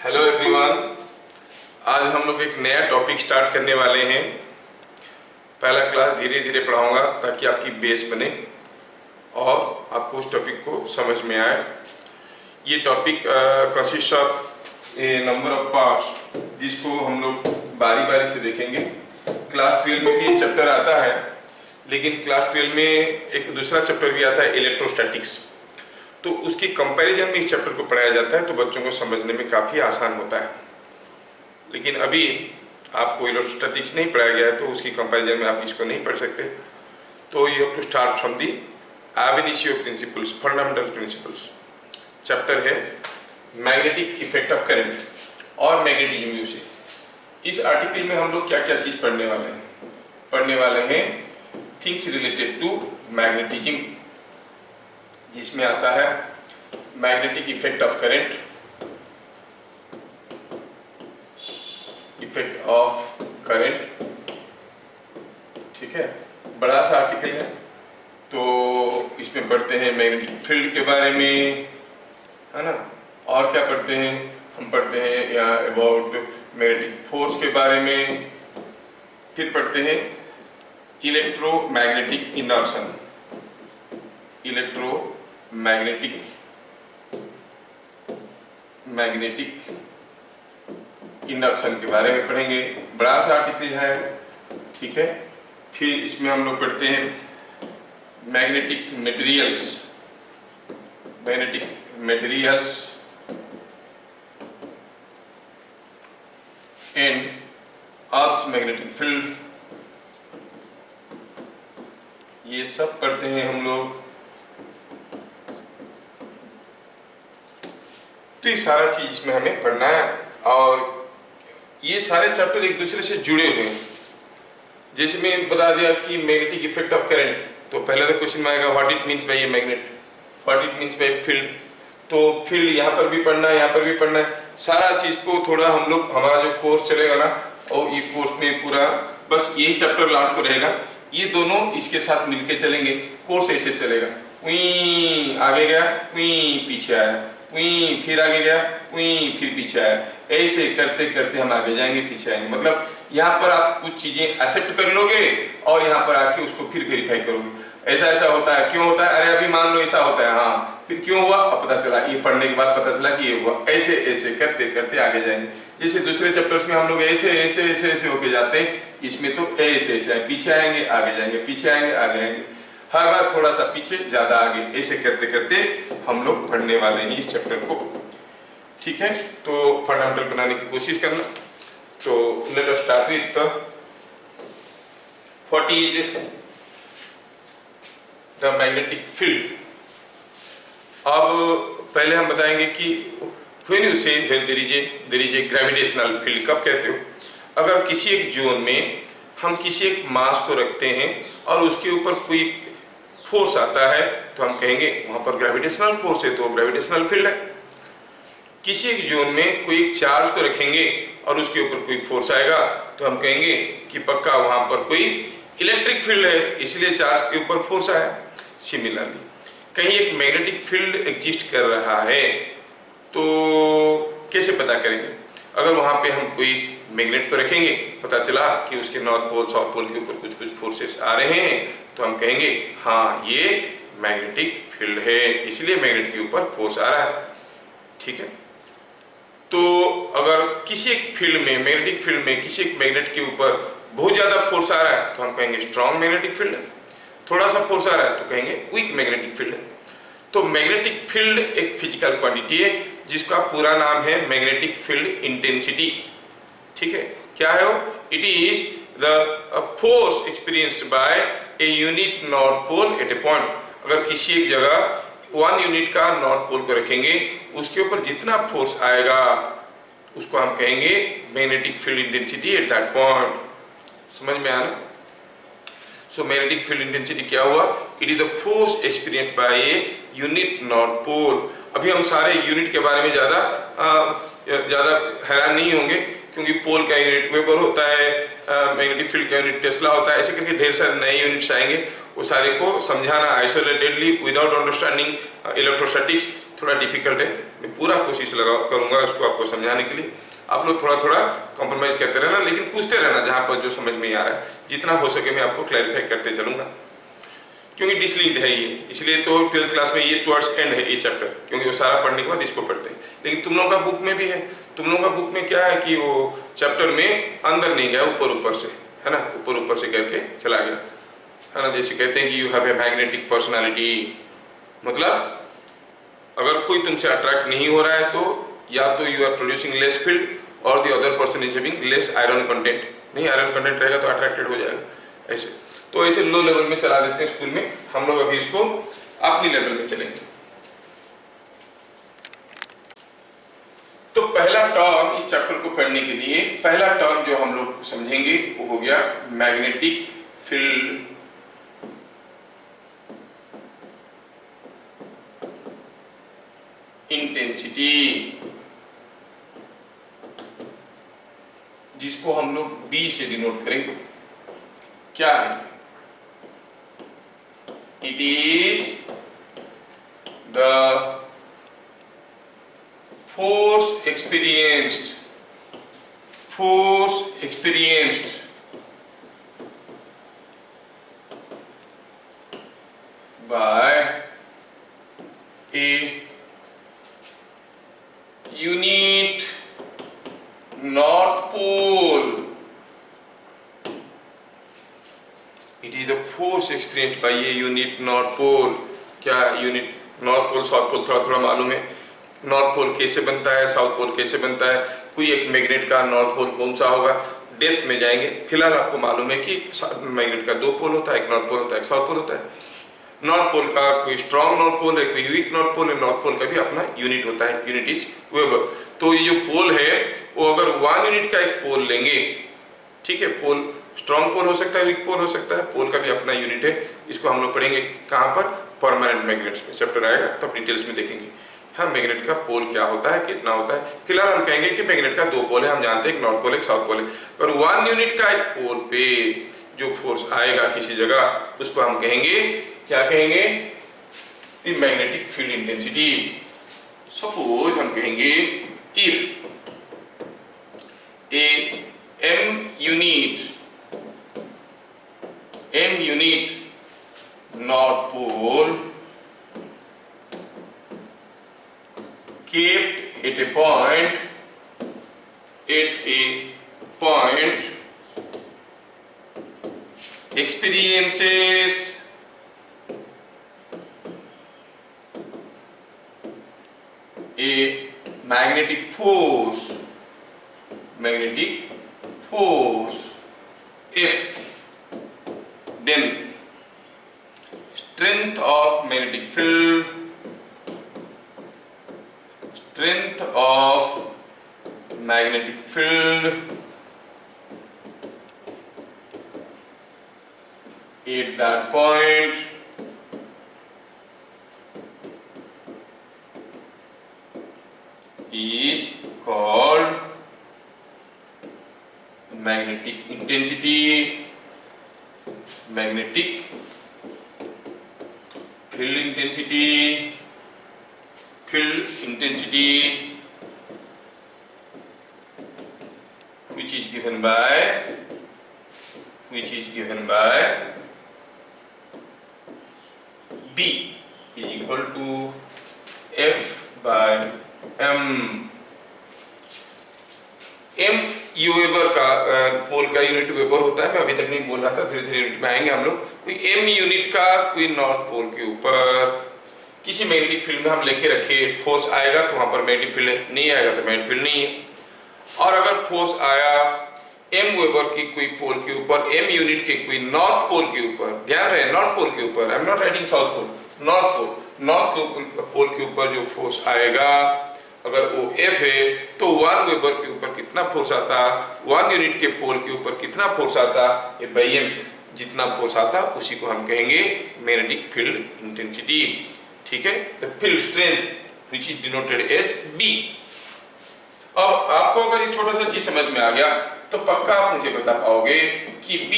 Hello everyone. आज हम लोग एक नया टॉपिक स्टार्ट करने वाले हैं। पहला क्लास धीरे धीरे पढ़ाऊंगा ताकि आपकी बेस बने और आपको उस टॉपिक को समझ में आए। ये topic consist of A number of parts, जिसको हम लोग बारी बारी से देखेंगे। क्लास 12 में भी ये चैप्टर आता है, लेकिन क्लास 12 में एक दूसरा चैप्टर भी आता है, इलेक्ट्रोस्टैटिक्स। तो उसकी कंपैरिजन में इस चैप्टर को पढ़ाया जाता है, तो बच्चों को समझने में काफ़ी आसान होता है। लेकिन अभी आपको इलेक्ट्रोस्टैटिक्स नहीं पढ़ाया गया है, तो उसकी कंपैरिजन में आप इसको नहीं पढ़ सकते। तो you have to start from the ab initio principles, fundamental principles. Chapter है मैग्नेटिक इफेक्ट ऑफ करंट और मैग्नेटिज्म यूसेज। इस आर्टिकल में हम लोग क्या क्या चीज़ पढ़ने वाले हैं थिंग्स रिलेटेड टू मैग्नेटिज्म, जिसमें आता है magnetic effect of current, effect of current. ठीक है, बड़ा सा आर्टिकल है। तो इसमें पढ़ते हैं मैग्नेटिक फील्ड के बारे में, है ना। और क्या पढ़ते हैं, हम पढ़ते हैं यहाँ अबाउट मैग्नेटिक फोर्स के बारे में। फिर पढ़ते हैं इलेक्ट्रोमैग्नेटिक इंडक्शन, मैग्नेटिक इंडक्शन के बारे में पढ़ेंगे। बड़ा सा आर्टिकल है, ठीक है। फिर इसमें हम लोग पढ़ते हैं magnetic materials and earth's magnetic field. ये सब पढ़ते हैं हम लोग। तो ये सारा चीज इसमें हमें पढ़ना है, और ये सारे चैप्टर एक दूसरे से जुड़े हुए हैं। जैसे मैं बता दिया कि मैग्नेटिक इफेक्ट ऑफ करंट, तो पहले तो क्वेश्चन में आएगा what it means bye a magnet, what it means by field. तो फील्ड यहाँ पर भी पढ़ना है, यहाँ पर भी पढ़ना है। सारा चीज को थोड़ा हम लोग, हमारा जो कोर्स चलेगा ना, और ये कोर्स में पूरा बस यही चैप्टर लास्ट को रहेगा। ये दोनों इसके साथ मिलके चलेंगे। कोर्स ऐसे चलेगा, उई आगे गया, उई पीछे आया, उई फिर आगे गया, उई फिर पीछे आया। ऐसे करते करते हम आगे जाएंगे, पीछे आएंगे। मतलब यहाँ पर आप कुछ चीजें एक्सेप्ट कर लोगे और यहाँ पर आके उसको फिर वेरीफाई करोगे। ऐसा ऐसा होता है, क्यों होता है, अरे अभी मान लो ऐसा होता है, हाँ फिर क्यों हुआ, अब पता चला, ये पढ़ने के बाद पता चला कि ये हुआ। ऐसे ऐसे करते करते आगे जाएंगे। जैसे दूसरे चैप्टर्स में हम लोग ऐसे ऐसे ऐसे ऐसे होके जाते हैं, इसमें तो ऐसे ऐसे पीछे आएंगे, आगे जाएंगे, पीछे आएंगे, आगे आएंगे, हर बार थोड़ा सा पीछे ज्यादा आगे, ऐसे करते करते हम लोग पढ़ने वाले हैं इस चैप्टर को। ठीक है, तो फंडामेंटल बनाने की कोशिश करना। तो let us start with what is the magnetic field. अब पहले हम बताएंगे कि when you say there is a gravitational field, कब कहते हो। अगर किसी एक जोन में हम किसी एक मास को रखते हैं और उसके ऊपर कोई फोर्स आता है, तो हम कहेंगे वहां पर ग्रेविटेशनल फोर्स है, तो ग्रेविटेशनल फील्ड है। किसी एक जोन में कोई एक चार्ज को रखेंगे और उसके ऊपर कोई फोर्स आएगा, तो हम कहेंगे कि पक्का वहां पर कोई इलेक्ट्रिक फील्ड है, इसलिए चार्ज के ऊपर फोर्स आया। सिमिलरली कहीं एक मैग्नेटिक फील्ड एग्जिस्ट कर रहा है, तो कैसे पता करेंगे। अगर वहां पे हम कोई मैग्नेट को रखेंगे, पता चला कि उसके नॉर्थ पोल साउथ पोल के ऊपर कुछ कुछ फोर्सेस आ रहे हैं, तो हम कहेंगे हाँ ये मैग्नेटिक फील्ड है, इसलिए मैग्नेट के ऊपर फोर्स आ रहा है। ठीक है, तो अगर किसी एक फील्ड में, मैग्नेटिक फील्ड में किसी एक मैग्नेट के ऊपर बहुत ज्यादा फोर्स आ रहा है, तो हम कहेंगे स्ट्रॉन्ग मैग्नेटिक फील्ड है। थोड़ा सा फोर्स आ रहा है तो कहेंगे वीक मैग्नेटिक फील्ड है। तो मैग्नेटिक फील्ड एक फिजिकल क्वांटिटी है जिसका पूरा नाम है मैग्नेटिक फील्ड इंटेंसिटी। ठीक है, क्या है वो, it is the force experienced by a unit north pole at a point. अगर किसी एक जगह 1 यूनिट का नॉर्थ पोल को रखेंगे, उसके ऊपर जितना फोर्स आएगा उसको हम कहेंगे magnetic field intensity at that point. समझ में आना। सो मैग्नेटिक फील्ड इंटेंसिटी क्या हुआ, it is the force experienced by a unit north pole. अभी हम सारे यूनिट के बारे में ज्यादा हैरान नहीं होंगे, क्योंकि पोल का यूनिट वेबर होता है, मैग्नेटिक फील्ड का यूनिट टेस्ला होता है। ऐसे करके ढेर सारे नए यूनिट्स आएंगे, वो सारे को समझाना आइसोलेटेडली विदाउट अंडरस्टैंडिंग इलेक्ट्रोस्टैटिक्स थोड़ा डिफिकल्ट है। मैं पूरा कोशिश करूँगा उसको आपको समझाने के लिए। आप लोग थोड़ा थोड़ा कॉम्प्रोमाइज़ करते रहना, लेकिन पूछते रहना जहाँ पर जो समझ में आ रहा है, जितना हो सके मैं आपको क्लैरिफाई करते चलूँगा, क्योंकि डिसलिंक्ड है ये, इसलिए तो 12th क्लास में ये टुवर्ड्स एंड है ये चैप्टर, क्योंकि वो सारा पढ़ने के बाद इसको पढ़ते हैं। लेकिन तुम लोगों का बुक में भी है, तुम लोगों का बुक में क्या है कि वो चैप्टर में अंदर नहीं गया, ऊपर ऊपर से, है ना, ऊपर ऊपर से करके चला गया, है ना। जैसे कहते हैं कि you have a magnetic personality, मतलब अगर कोई तुमसे अट्रैक्ट नहीं हो रहा है तो या तो you are producing less field और the other person is having less iron content. नहीं, आयरन कंटेंट रहेगा तो अट्रैक्टेड हो जाएगा ऐसे। तो ऐसे लो लेवल में चला देते हैं स्कूल में हम लोग, अभी इसको अपनी लेवल में चलेंगे। तो पहला टर्म इस चैप्टर को पढ़ने के लिए, पहला टर्म जो हम लोग समझेंगे वो हो गया मैग्नेटिक फील्ड इंटेंसिटी, जिसको हम लोग बी से डिनोट करेंगे। क्या है? It is the force experienced by A unit north pole. It is the force experienced by a unit north pole. क्या unit north pole south pole थोड़ा थोड़ा मालूम है। नॉर्थ पोल कैसे बनता है, साउथ पोल कैसे बनता है, कोई एक मैग्नेट का नॉर्थ पोल कौन सा होगा, डेप्थ में जाएंगे। फिलहाल आपको मालूम है कि मैग्नेट का दो पोल होता है, एक नॉर्थ पोल होता है, एक साउथ पोल होता है। नॉर्थ पोल का कोई स्ट्रॉन्ग नॉर्थ पोल है, कोई वीक नॉर्थ पोल है। नॉर्थ पोल का भी अपना यूनिट होता है, यूनिट इज वेबर। तो ये जो पोल है वो अगर 1 यूनिट का एक पोल लेंगे, ठीक है, पोल स्ट्रॉन्ग पोल हो सकता है, वीक पोल हो सकता है, पोल का भी अपना यूनिट है। इसको हम लोग पढ़ेंगे कहाँ पर, परमानेंट मैग्नेट्स में चैप्टर आएगा तब डिटेल्स में देखेंगे। हाँ, मैग्नेट का पोल क्या होता है, कितना होता है। फिलहाल हम कहेंगे कि मैग्नेट का दो पोल है, हम जानते हैं एक नॉर्थ पोल एक साउथ पोल है। पर 1 यूनिट का एक पोल पे जो फोर्स आएगा किसी जगह, उसको हम कहेंगे, क्या कहेंगे, the magnetic field intensity. Suppose हम कहेंगे if A m unit north pole kept at a point experiences a magnetic force if then strength of magnetic field at that point is called magnetic intensity, magnetic field intensity, which is given by B is equal to F by M. M you weber का पोल का unit weber होता है, मैं अभी तक नहीं बोल रहा था, धीरे धीरे यूनिट में आएंगे हम लोग। कोई m यूनिट का कोई नॉर्थ पोल के ऊपर किसी मैग्नेटिक फील्ड में हम लेके रखे, फोर्स आएगा तो वहां पर मैग्नेटिक फील्ड है, नहीं आएगा तो मैग्नेटिक फील्ड नहीं है। और अगर फोर्स आया m वेबर की कोई पोल के ऊपर, m यूनिट के कोई नॉर्थ पोल के ऊपर, ध्यान रहे नॉर्थ पोल के ऊपर, I am not writing south pole, north pole के ऊपर जो फोर्स आएगा, अगर वो F है तो 1 वेबर के ऊपर कितना फोर्स आता, 1 यूनिट के पोल के ऊपर कितना फोर्स आता, ये बाई m, जितना फोर्स आता उसी को हम कहेंगे मैग्नेटिक फील्ड इंटेंसिटी। ठीक है, the field strength which is denoted as B। अब आपको अगर ये छोटा सा चीज समझ में आ गया तो पक्का आप मुझे बता पाओगे कि B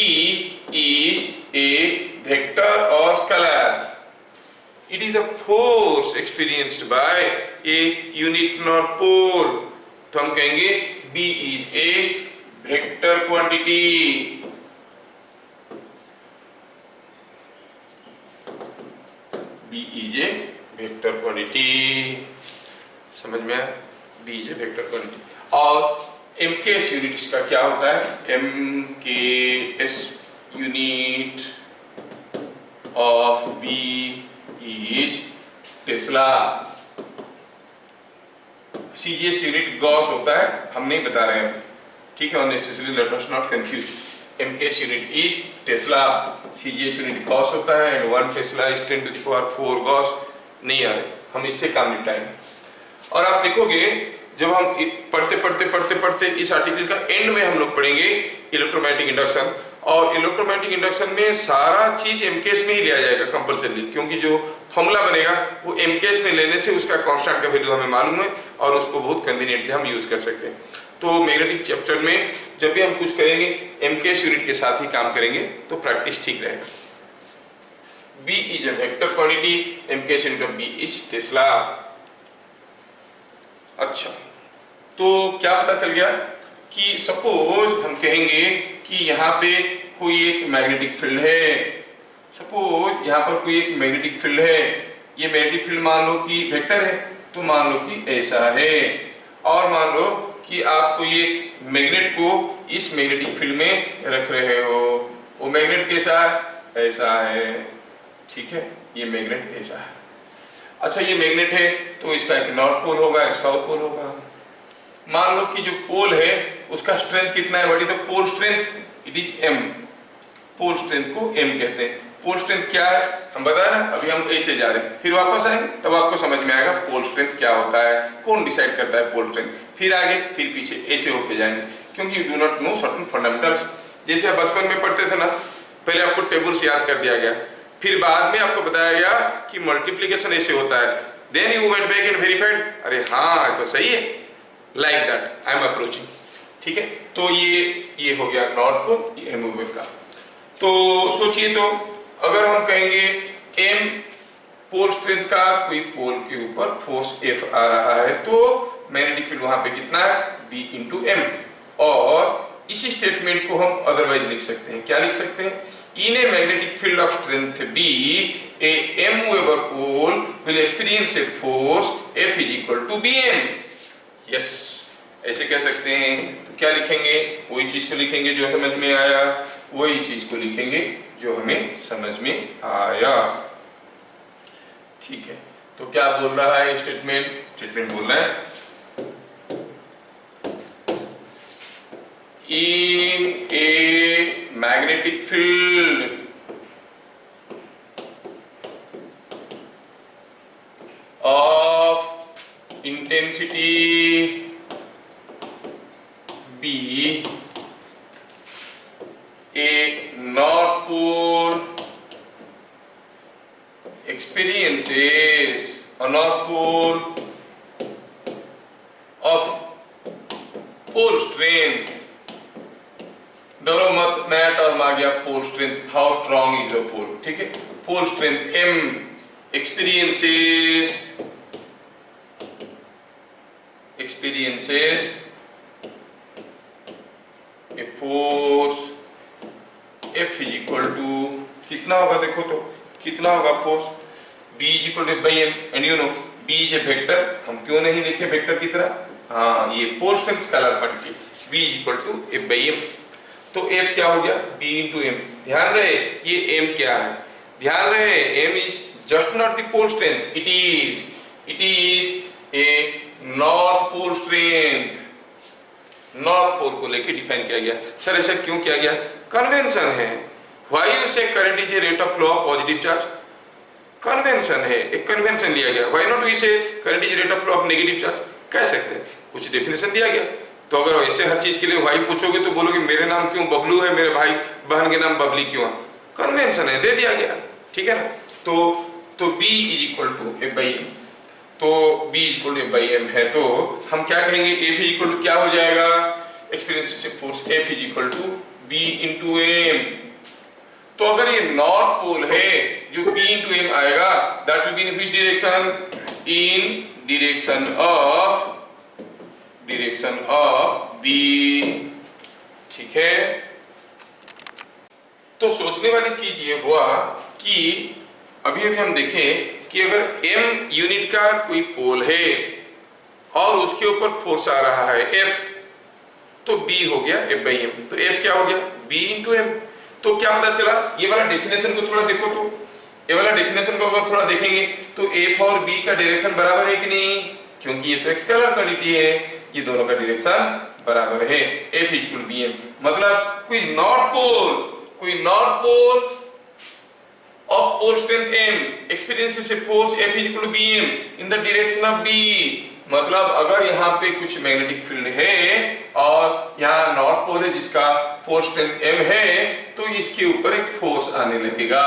इज ए वेक्टर और scalar. It is the force experienced by a unit north pole. तो हम कहेंगे B is a vector quantity. B is a vector quantity, समझ में आया? B is a vector quantity. और एमकेएस यूनिट इसका क्या होता है? MKS unit of B is tesla. CGS unit gauss होता है, हम नहीं बता रहे हैं, ठीक है? Unnecessary let us not confuse. MKS unit is tesla, CGS unit gauss होता है, एंड 1 टेस्ला इज 10⁴ गॉस। नहीं आ रहे, हम इससे काम निपटाएंगे। और आप देखोगे जब हम पढ़ते इस आर्टिकल का एंड में हम लोग पढ़ेंगे इलेक्ट्रोमैग्नेटिक इंडक्शन, और इलेक्ट्रोमैग्नेटिक इंडक्शन में सारा चीज एमकेएस में ही लिया जाएगा कंपल्सरी, क्योंकि जो फॉर्मूला बनेगा वो एमकेएस में लेने से उसका कांस्टेंट का वैल्यू हमें मालूम है और उसको बहुत कन्वीनियंटली हम यूज कर सकते हैं। तो मैग्नेटिक चैप्टर में जब भी हम कुछ करेंगे एमकेएस यूनिट के साथ ही काम करेंगे तो प्रैक्टिस ठीक रहेगा। B is a vector quantity, MKS unit of B is tesla. अच्छा, तो क्या पता चल गया कि सपोज हम कहेंगे कि यहाँ पे कोई एक मैग्नेटिक फील्ड है। सपोज यहाँ पर कोई एक मैग्नेटिक फील्ड है, ये मैग्नेटिक फील्ड मान लो कि वेक्टर है, तो मान लो कि ऐसा है। और मान लो कि आप कोई एक मैग्नेट को इस मैग्नेटिक फील्ड में रख रहे हो, वो मैग्नेट कैसा है? ऐसा है, ठीक है? ये मैग्नेट ऐसा है। अच्छा, ये मैग्नेट है तो इसका एक नॉर्थ पोल होगा, एक साउथ पोल होगा। मान लो कि जो पोल है उसका स्ट्रेंथ कितना है? What is the pole strength? It is m। Pole strength को m कहते हैं। पोल स्ट्रेंथ क्या है हम बता रहे हैं, अभी हम ऐसे जा रहे हैं, फिर वापस आएंगे तब आपको समझ में आएगा पोल स्ट्रेंथ क्या होता है, कौन डिसाइड करता है पोल स्ट्रेंथ। फिर आगे फिर पीछे ऐसे होके जाएंगे, क्योंकि you do not know certain fundamentals. जैसे आप बचपन में पढ़ते थे ना, पहले आपको टेबल्स याद कर दिया गया, फिर बाद में आपको बताया गया कि मल्टीप्लिकेशन ऐसे होता है, then you went back and verified, अरे हाँ तो सही है, like that I am approaching, ठीक है? तो ये हो गया नॉर्थ पोल, ये मूव का। तो सोचिए, तो अगर हम कहेंगे m पोल स्ट्रेंथ का, कोई पोल के ऊपर फोर्स F आ रहा है, तो मैग्नेटिक फील्ड वहां पे कितना है? B into M। और इसी स्टेटमेंट को हम अदरवाइज लिख सकते हैं, क्या लिख सकते हैं? In a magnetic field of strength B, a m Weber pole will experience a force F is equal to Bm। Yes, ऐसे कह सकते हैं। तो क्या लिखेंगे? वही चीज को लिखेंगे जो समझ में आया, वही चीज को लिखेंगे जो हमें समझ में आया, ठीक है? तो क्या बोल रहा है स्टेटमेंट बोल रहा है in a magnetic field of intensity B, a north pole experiences a north pole of pole strength, डरो मत, नया टर्म आ गया pole strength, how strong is the pole, ठीक है? Pole strength m experiences a force F is equal to कितना होगा? देखो तो कितना होगा force? B is equal to F by m, and you know B is a vector, हम क्यों नहीं लिखे वेक्टर की तरह? हाँ, ये pole strength scalar quantity, B is equal to F by m। तो F क्या हो गया? B into m। ध्यान रहे ये m क्या है, ध्यान रहे m is just not the pole strength, it is a north pole strength. North pole को लेके डिफाइन किया गया। सर ऐसा क्यों किया गया? कन्वेंशन है। व्हाई यू से current is a rate of flow of positive charge? Convention है, एक कन्वेंशन दिया गया। व्हाई नॉट वी से current is rate of flow of negative charge? कह सकते हैं, कुछ डेफिनेशन दिया गया। तो अगर ऐसे हर चीज के लिए वाई पूछोगे तो बोलोगे मेरे नाम क्यों बबलू है, मेरे भाई बहन के नाम बबली क्यों है? कन्वेंशन है, दे दिया गया, ठीक है ना? तो B is equal to F by M, तो B is equal to F by M है, तो हम क्या कहेंगे? F इज इक्वल टू क्या हो जाएगा? एक्सपीरियंस से force F is equal to B into M। तो अगर ये नॉर्थ पोल है, जो B into M आएगा, that will be in which direction? In direction of B। ठीक है, तो सोचने वाली चीज ये हुआ कि अभी हम देखें कि अगर M यूनिट का कोई पोल है और उसके ऊपर फोर्स आ रहा है F, तो B हो गया F/M, तो F क्या हो गया? B into M। तो क्या पता चला? ये वाला डेफिनेशन को थोड़ा देखो, तो ये वाला डेफिनेशन को अगर थोड़ा देखेंगे तो F और B का डायरेक्शन बराबर है कि नहीं? क्योंकि ये तो एक स्केलर क्वांटिटी है, ये दोनों का डायरेक्शन बराबर है। F इक्वल BM, मतलब कोई north pole of pole strength M experiences a force F is equal to BM in the direction of B। मतलब अगर यहाँ पे कुछ मैग्नेटिक फील्ड है और यहाँ नॉर्थ पोल है जिसका फोर्स स्ट्रेंथ M है, तो इसके ऊपर एक फोर्स आने लगेगा,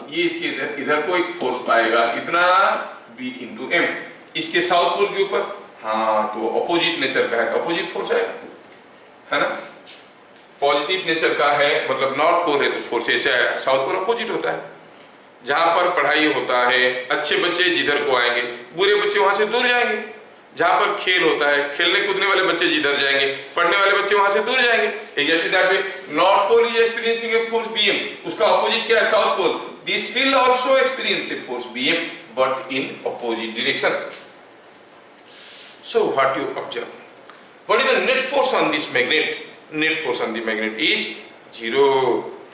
ये इसके इधर को एक फोर्स पाएगा, इतना B into M। इसके साउथ पोल के ऊपर, हाँ, तो अपोजिट नेचर का है तो अपोजिट फोर्स है ना, पॉजिटिव नेचर का है, मतलब नॉर्थ पोल है तो फोर्स ऐसे आया, साउथ पोल अपोजिट होता है। जहां पर पढ़ाई होता है, अच्छे बच्चे जिधर को आएंगे, बुरे बच्चे वहां से दूर जाएंगे। जहां पर खेल होता है, खेलने कूदने वाले बच्चे जिधर जाएंगे, पढ़ने वाले बच्चे वहां से दूर जाएंगे। Exactly that way north pole is experiencing a force BM, उसका अपोजिट क्या है? South pole. This will also experience a force BM but in opposite direction. So what you observe, what is the net force on this magnet? Net force on the magnet is 0.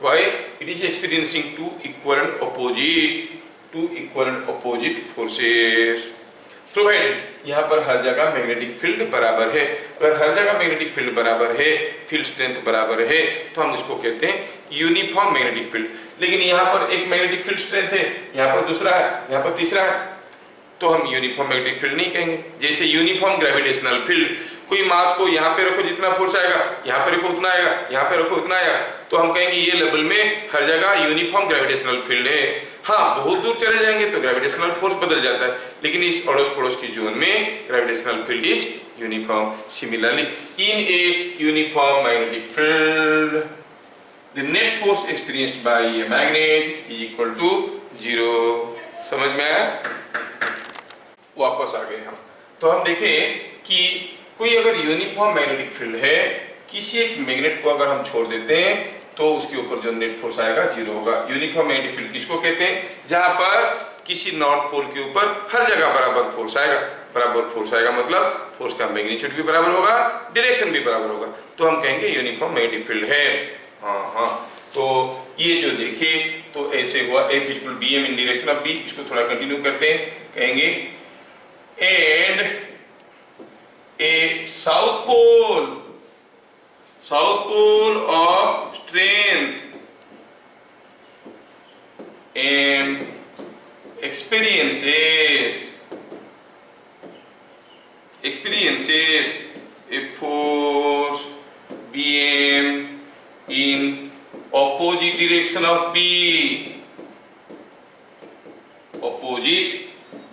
Why? It is experiencing two equivalent opposite forces. Provided यहाँ पर हर जगह magnetic field बराबर है। अगर हर जगह magnetic field बराबर है, field strength बराबर है, तो हम उसको कहते हैं यूनिफॉर्म मैग्नेटिक फील्ड। लेकिन यहाँ पर एक मैग्नेटिक फील्ड स्ट्रेंथ है, यहाँ पर दूसरा है, यहाँ पर तीसरा है, तो हम यूनिफॉर्म मैग्नेटिक फील्ड नहीं कहेंगे। जैसे यूनिफॉर्म ग्रेविटेशनल फील्ड, कोई मास को यहाँ पे रखो जितना फोर्स आएगा, यहाँ पे रखो उतना आएगा, यहाँ पे रखो उतना आएगा, तो हम कहेंगे ये लेवल में हर जगह यूनिफॉर्म ग्रेविटेशनल फील्ड है। हाँ, बहुत दूर चले जाएंगे तो ग्रेविटेशनल फोर्स बदल जाता है, लेकिन इस अड़ोस पड़ोस की जोन में gravitational field is uniform. Similarly in a uniform magnetic field the net force experienced by a magnet is equal to 0। समझ में आया? वापस आ गए हम, तो हम देखें कि कोई अगर यूनिफॉर्म मैग्नेटिक फील्ड है, किसी एक मैग्नेट को अगर हम छोड़ देते हैं तो उसके ऊपर जो नेट फोर्स आएगा 0 होगा। यूनिफॉर्म मैग्नेटिक फील्ड किसको कहते हैं? जहां पर किसी नॉर्थ पोल के ऊपर हर जगह बराबर फोर्स आएगा। बराबर फोर्स आएगा मतलब फोर्स का मैग्नीट्यूड भी बराबर होगा, डायरेक्शन भी बराबर होगा, तो हम कहेंगे यूनिफॉर्म मैग्नेटिक फील्ड है। हाँ, तो ये जो देखे तो ऐसे हुआ F equal BM in direction of B। इसको थोड़ा कंटिन्यू करते हैं, कहेंगे and a south pole of strength and experiences a force BM in opposite direction of B, opposite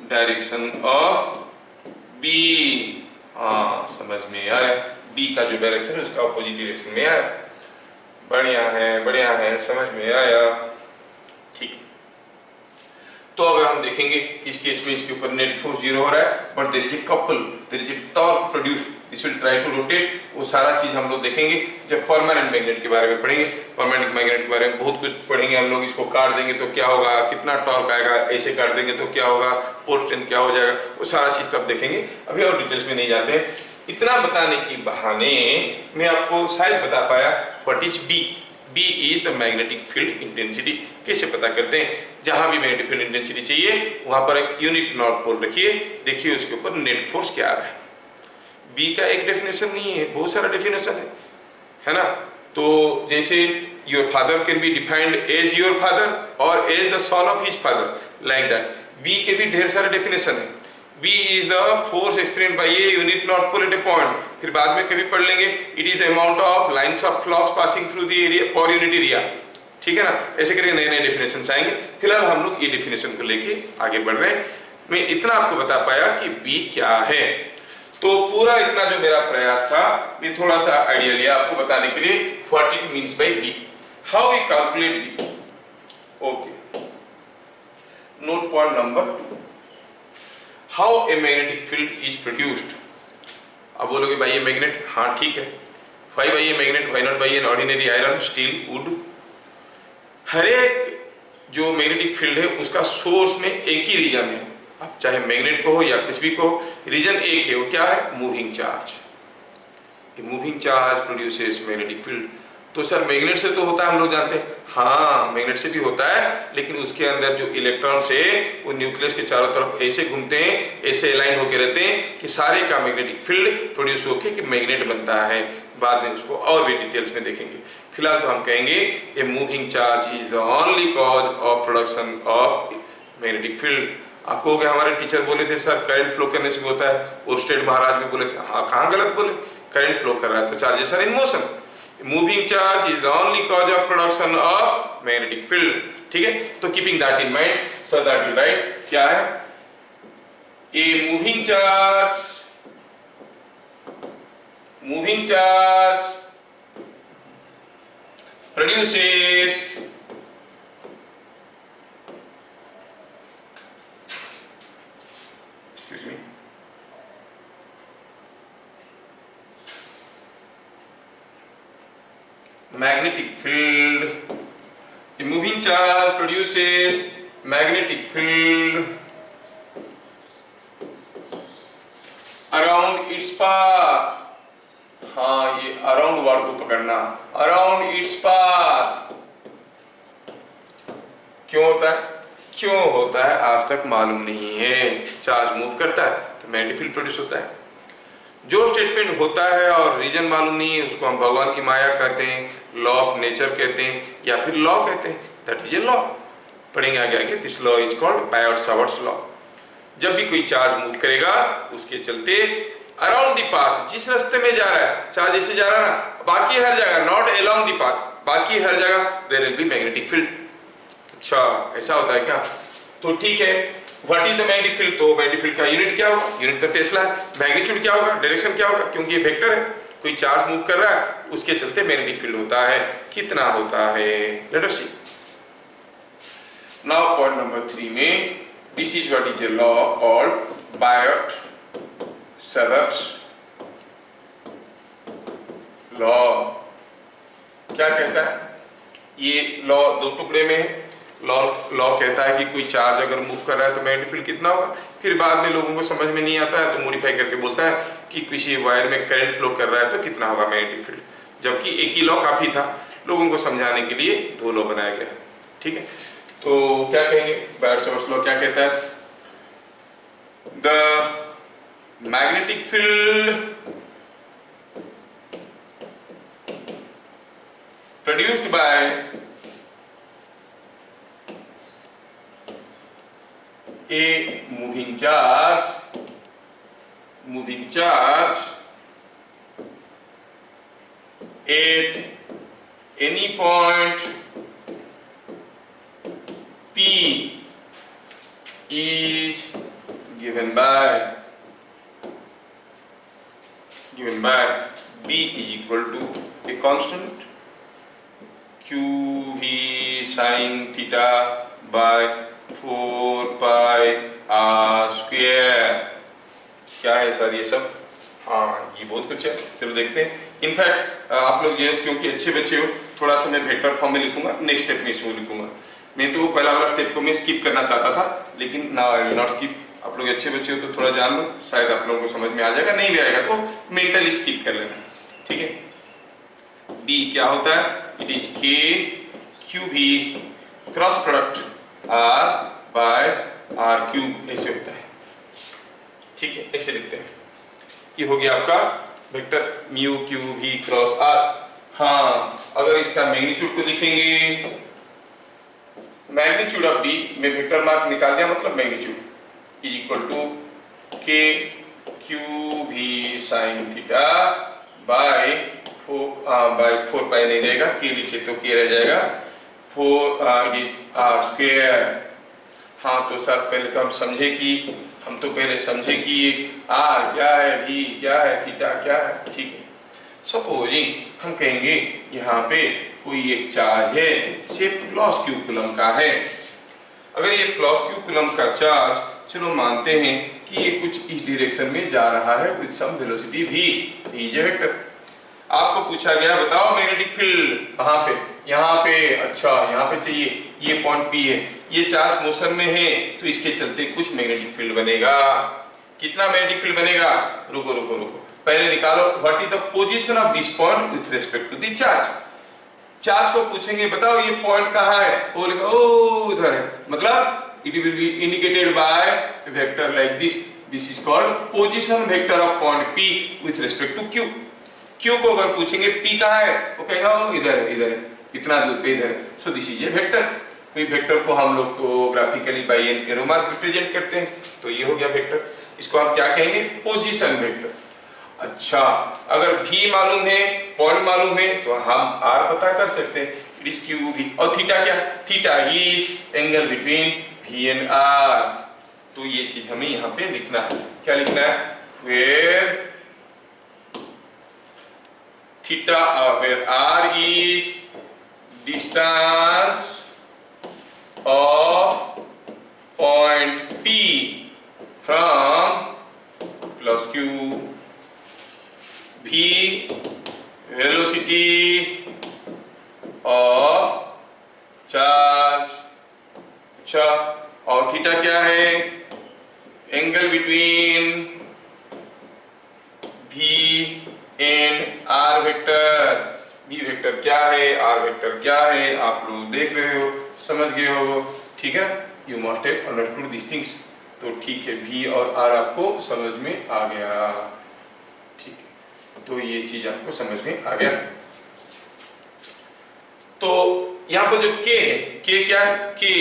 direction of B। हाँ, समझ में आया? B का जो डायरेक्शन है उसका ऑपोजिट डायरेक्शन में आया। बढ़िया है, समझ में आया? ठीक। तो अगर हम देखेंगे इस केस में इसके ऊपर नेट फोर्स 0 हो रहा है, but there is a couple, there is a torque produced, this will try to rotate. वो सारा चीज हम लोग देखेंगे जब परमानेंट मैग्नेट के बारे में पढ़ेंगे। परमानेंट मैग्नेट के बारे में बहुत कुछ पढ़ेंगे हम लोग। इसको काट देंगे तो क्या होगा, कितना टॉर्क आएगा, ऐसे काट देंगे तो क्या होगा, पोल स्ट्रेंथ क्या हो जाएगा, वो सारा चीज तब देखेंगे। अभी और डिटेल्स में नहीं जाते हैं। इतना बताने की बहाने मैं आपको शायद बता पाया what is B। B is the magnetic field intensity. कैसे पता करते हैं? जहां भी मैग्नेटिक फील्ड इंटेंसिटी चाहिए वहां पर एक यूनिट नॉर्थ पोल रखिए, देखिए उसके ऊपर नेट फोर्स क्या आ रहा है। B का एक डेफिनेशन नहीं है, बहुत सारा डेफिनेशन है ना। तो जैसे your father can be defined as your father और as the son of his father, like that B के भी ढेर सारे डेफिनेशन है। B is the force experienced by a unit north pole at a point। फिर बाद में कभी पढ़ लेंगे, it is the amount of lines of clocks passing through the area per unit area। ठीक है ना, ऐसे करके नए नए डेफिनेशन आएंगे। फिलहाल हम लोग ये डेफिनेशन को लेके आगे बढ़ रहे हैं। मैं इतना आपको बता पाया कि B क्या है। तो पूरा इतना जो मेरा प्रयास था, मैं थोड़ा सा आइडिया लिया आपको बताने के लिए what it means by B, how we calculate B। Okay, note point number 2, how a magnetic field is produced. अब बोलोगे भाई ये मैग्नेट, हाँ ठीक है, why by a magnet, why not by an ordinary iron, steel, wood. हर एक जो मैग्नेटिक फील्ड है उसका सोर्स में एक ही रीजन है, अब चाहे मैग्नेट को हो या कुछ भी को, रीजन एक है, वो क्या है, moving charge. Moving charge produces magnetic field. तो सर मैग्नेट से तो होता है, हम लोग जानते हैं, हाँ मैग्नेट से भी होता है, लेकिन उसके अंदर जो इलेक्ट्रॉन्स है वो न्यूक्लियस के चारों तरफ ऐसे घूमते हैं, ऐसे अलाइन होके रहते हैं कि सारे का मैग्नेटिक फील्ड प्रोड्यूस होके कि मैग्नेट बनता है। बाद में उसको और भी डिटेल्स में देखेंगे। फिलहाल तो हम कहेंगे a moving charge is the only cause of production of magnetic field. आपको हो गया, हमारे टीचर बोले थे सर करंट फ्लो करने से भी होता है, ओस्टेड महाराज भी बोले थे, हाँ कहाँ गलत बोले, करंट फ्लो कर रहा है तो charges are in motion. Moving charge is the only cause of production of magnetic field. ठीक है, तो keeping that in mind so that you write क्या है, a moving charge produces magnetic field. A moving charge produces magnetic field around its path. हाँ, ये around word को पकड़ना, around its path. क्यों होता है, क्यों होता है आज तक मालूम नहीं है। चार्ज मूव करता है तो मैग्नेटिक फील्ड प्रोड्यूस होता है। जो स्टेटमेंट होता है और रीजन मालूम नहीं है उसको हम भगवान की माया कहते हैं, लॉ ऑफ नेचर कहते हैं, या फिर लॉ कहते हैं, दैट इज ए लॉ। पढ़ेंगे आगे आगे, this law is called Biot-Savart's law. जब भी कोई चार्ज मूव करेगा उसके चलते अराउंड दी पाथ, जिस रास्ते में जा रहा है चार्ज ऐसे जा रहा है ना, बाकी हर जगह, नॉट अलोंग दी पाथ, बाकी हर जगह there will be magnetic field. अच्छा ऐसा होता है क्या, तो ठीक है। What is the magnetic field, तो मैग्नेटिक फील्ड का यूनिट क्या होगा, यूनिट तो टेस्ला है। मैग्नीट्यूड क्या होगा, डायरेक्शन क्या होगा, क्योंकि ये वेक्टर है, कोई चार्ज मूव कर रहा है उसके चलते मैग्नेटिक फील्ड होता है। कितना होता है, लेट अस सी। नाउ पॉइंट नंबर 3 में, this is what is a law called Biot Savart's law. क्या कहता है ये लॉ, दो टुकड़े में है। लॉ कहता है कि कोई चार्ज अगर मूव कर रहा है तो मैग्नेटिक फील्ड कितना होगा। फिर बाद में लोगों को समझ में नहीं आता है तो मॉडिफाई करके बोलता है कि किसी वायर में करंट फ्लो कर रहा है तो कितना होगा मैग्नेटिक फील्ड, जबकि एक ही लॉ काफी था। लोगों को समझाने के लिए दो लॉ बनाया गया। ठीक है, तो क्या कहेंगे, बायोट-सावर्ट्स लॉ क्या कहता है, the magnetic field produced by a moving charge at any point P is given by B is equal to a constant QV sin theta by 4 pi r square। क्या है सर ये सब, हाँ ये बहुत कुछ है, चलो देखते हैं। इनफैक्ट आप लोग ये क्योंकि अच्छे बच्चे हो, थोड़ा सा मैं वेक्टर फॉर्म में लिखूंगा, नेक्स्ट स्टेप में इसमें लिखूंगा। नहीं तो वो पहला वाला स्टेप को मैं स्किप करना चाहता था, लेकिन now I will not skip. आप लोग अच्छे बच्चे हो तो थोड़ा जान लो, शायद आप लोगों को समझ में आ जाएगा, नहीं भी आएगा तो मेंटली स्किप कर लेना। ठीक है, B क्या होता है, it is K QV cross product R by R cube, ऐसे होता है। ठीक है, ऐसे लिखते हैं। ये हो गया आपका vector mu Q V cross R। हाँ, अगर इसका मैग्नीट्यूड को लिखेंगे, मैग्नीट्यूड ऑफ D में वेक्टर मार्क निकाल दिया, मतलब magnitude is equal to K QV sin theta by 4 pi नहीं रहेगा, K लिखे तो K रह जाएगा, 4 it is R square। हाँ तो सर पहले तो हम समझे कि R क्या है, V क्या है, थीटा क्या है। ठीक है, सपोजिंग हम कहेंगे यहाँ पे कोई एक चार्ज है, से प्लस क्यू कूलम का है। अगर ये प्लस क्यू कूलम का चार्ज, चलो मानते हैं कि ये कुछ इस डायरेक्शन में जा रहा है with some velocity v, is a vector. आपको पूछा गया बताओ मैग्नेटिक फील्ड कहाँ पे, यहाँ पे, अच्छा यहाँ पे चाहिए, ये पॉइंट P है, ये चार्ज मोशन में है तो इसके चलते कुछ मैग्नेटिक फील्ड बनेगा। कितना मैग्नेटिक फील्ड बनेगा, रुको रुको रुको, पहले निकालो what is the position of this point with respect to the charge. Charge को पूछेंगे बताओ ये पॉइंट कहाँ है, वो लिखा ओ इधर है, मतलब it will be indicated by vector like this, this is called position vector of point P with respect to Q। Q को अगर पूछेंगे P कहाँ है, वो कहेगा इधर है, इधर है, इतना दूर पे इधर है, so this is a vector. कोई वेक्टर को हम लोग तो graphically by an arrow mark represent करते हैं, तो ये हो गया वेक्टर, इसको हम क्या कहेंगे, पोजीशन वेक्टर। अच्छा अगर V मालूम है, पॉइंट मालूम है, तो हम R पता कर सकते हैं, इट इज क्यू भी। और थीटा क्या, theta is angle between V and R। तो ये चीज हमें यहाँ पे लिखना है, क्या लिखना है, where theta where R is distance of point P from plus Q, V velocity of charge, अच्छा और थीटा क्या है, angle between V and R vector. B vector क्या है, आर वेक्टर क्या है, आप लोग देख रहे हो, समझ गए हो, ठीक है, you must have understood this things. तो ठीक है, बी और आर आपको समझ में आ गया, ठीक है, तो ये चीज आपको समझ में आ गया। तो यहाँ पर जो के है, के क्या है, के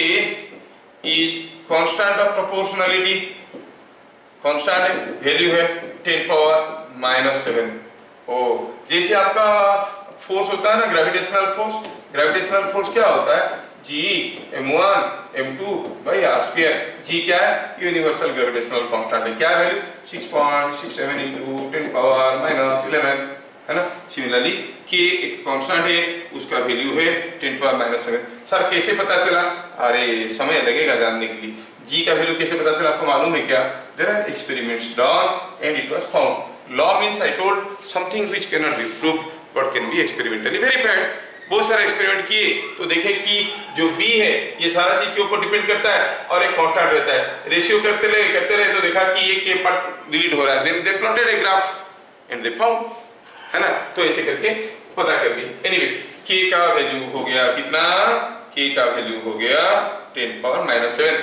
is constant of proportionality, constant है, वैल्यू है 10⁻⁻⁷। ओ जैसे आपका फोर्स होता है ना, ग्रेविटेशनल फोर्स, ग्रेविटेशनल फोर्स क्या होता है, G m1 m2 by r square. G क्या है, यूनिवर्सल ग्रेविटेशनल कांस्टेंट है, क्या वैल्यू 6.67 into 10⁻⁻11 है ना। सिमिलरली K एक कांस्टेंट है, उसका वैल्यू है 10⁻⁷। सर कैसे पता चला, अरे समय लगेगा जानने के लिए, G का वैल्यू कैसे पता चला आपको मालूम है क्या, there are experiments done and it was found. Law means I told something which cannot be proved but can be experimentally verified। बहुत सारे एक्सपेरिमेंट किए तो देखे कि जो B है ये सारा चीज के ऊपर डिपेंड करता है और एक कांस्टेंट रहता है, रेशियो करते रहे तो देखा कि ये के पार्ट डिलीट हो रहा है, then they plotted a graph and they found, है ना। तो ऐसे करके पता कर लिए। एनीवे K का वैल्यू हो गया कितना, K का वैल्यू हो गया 10⁻⁻⁷।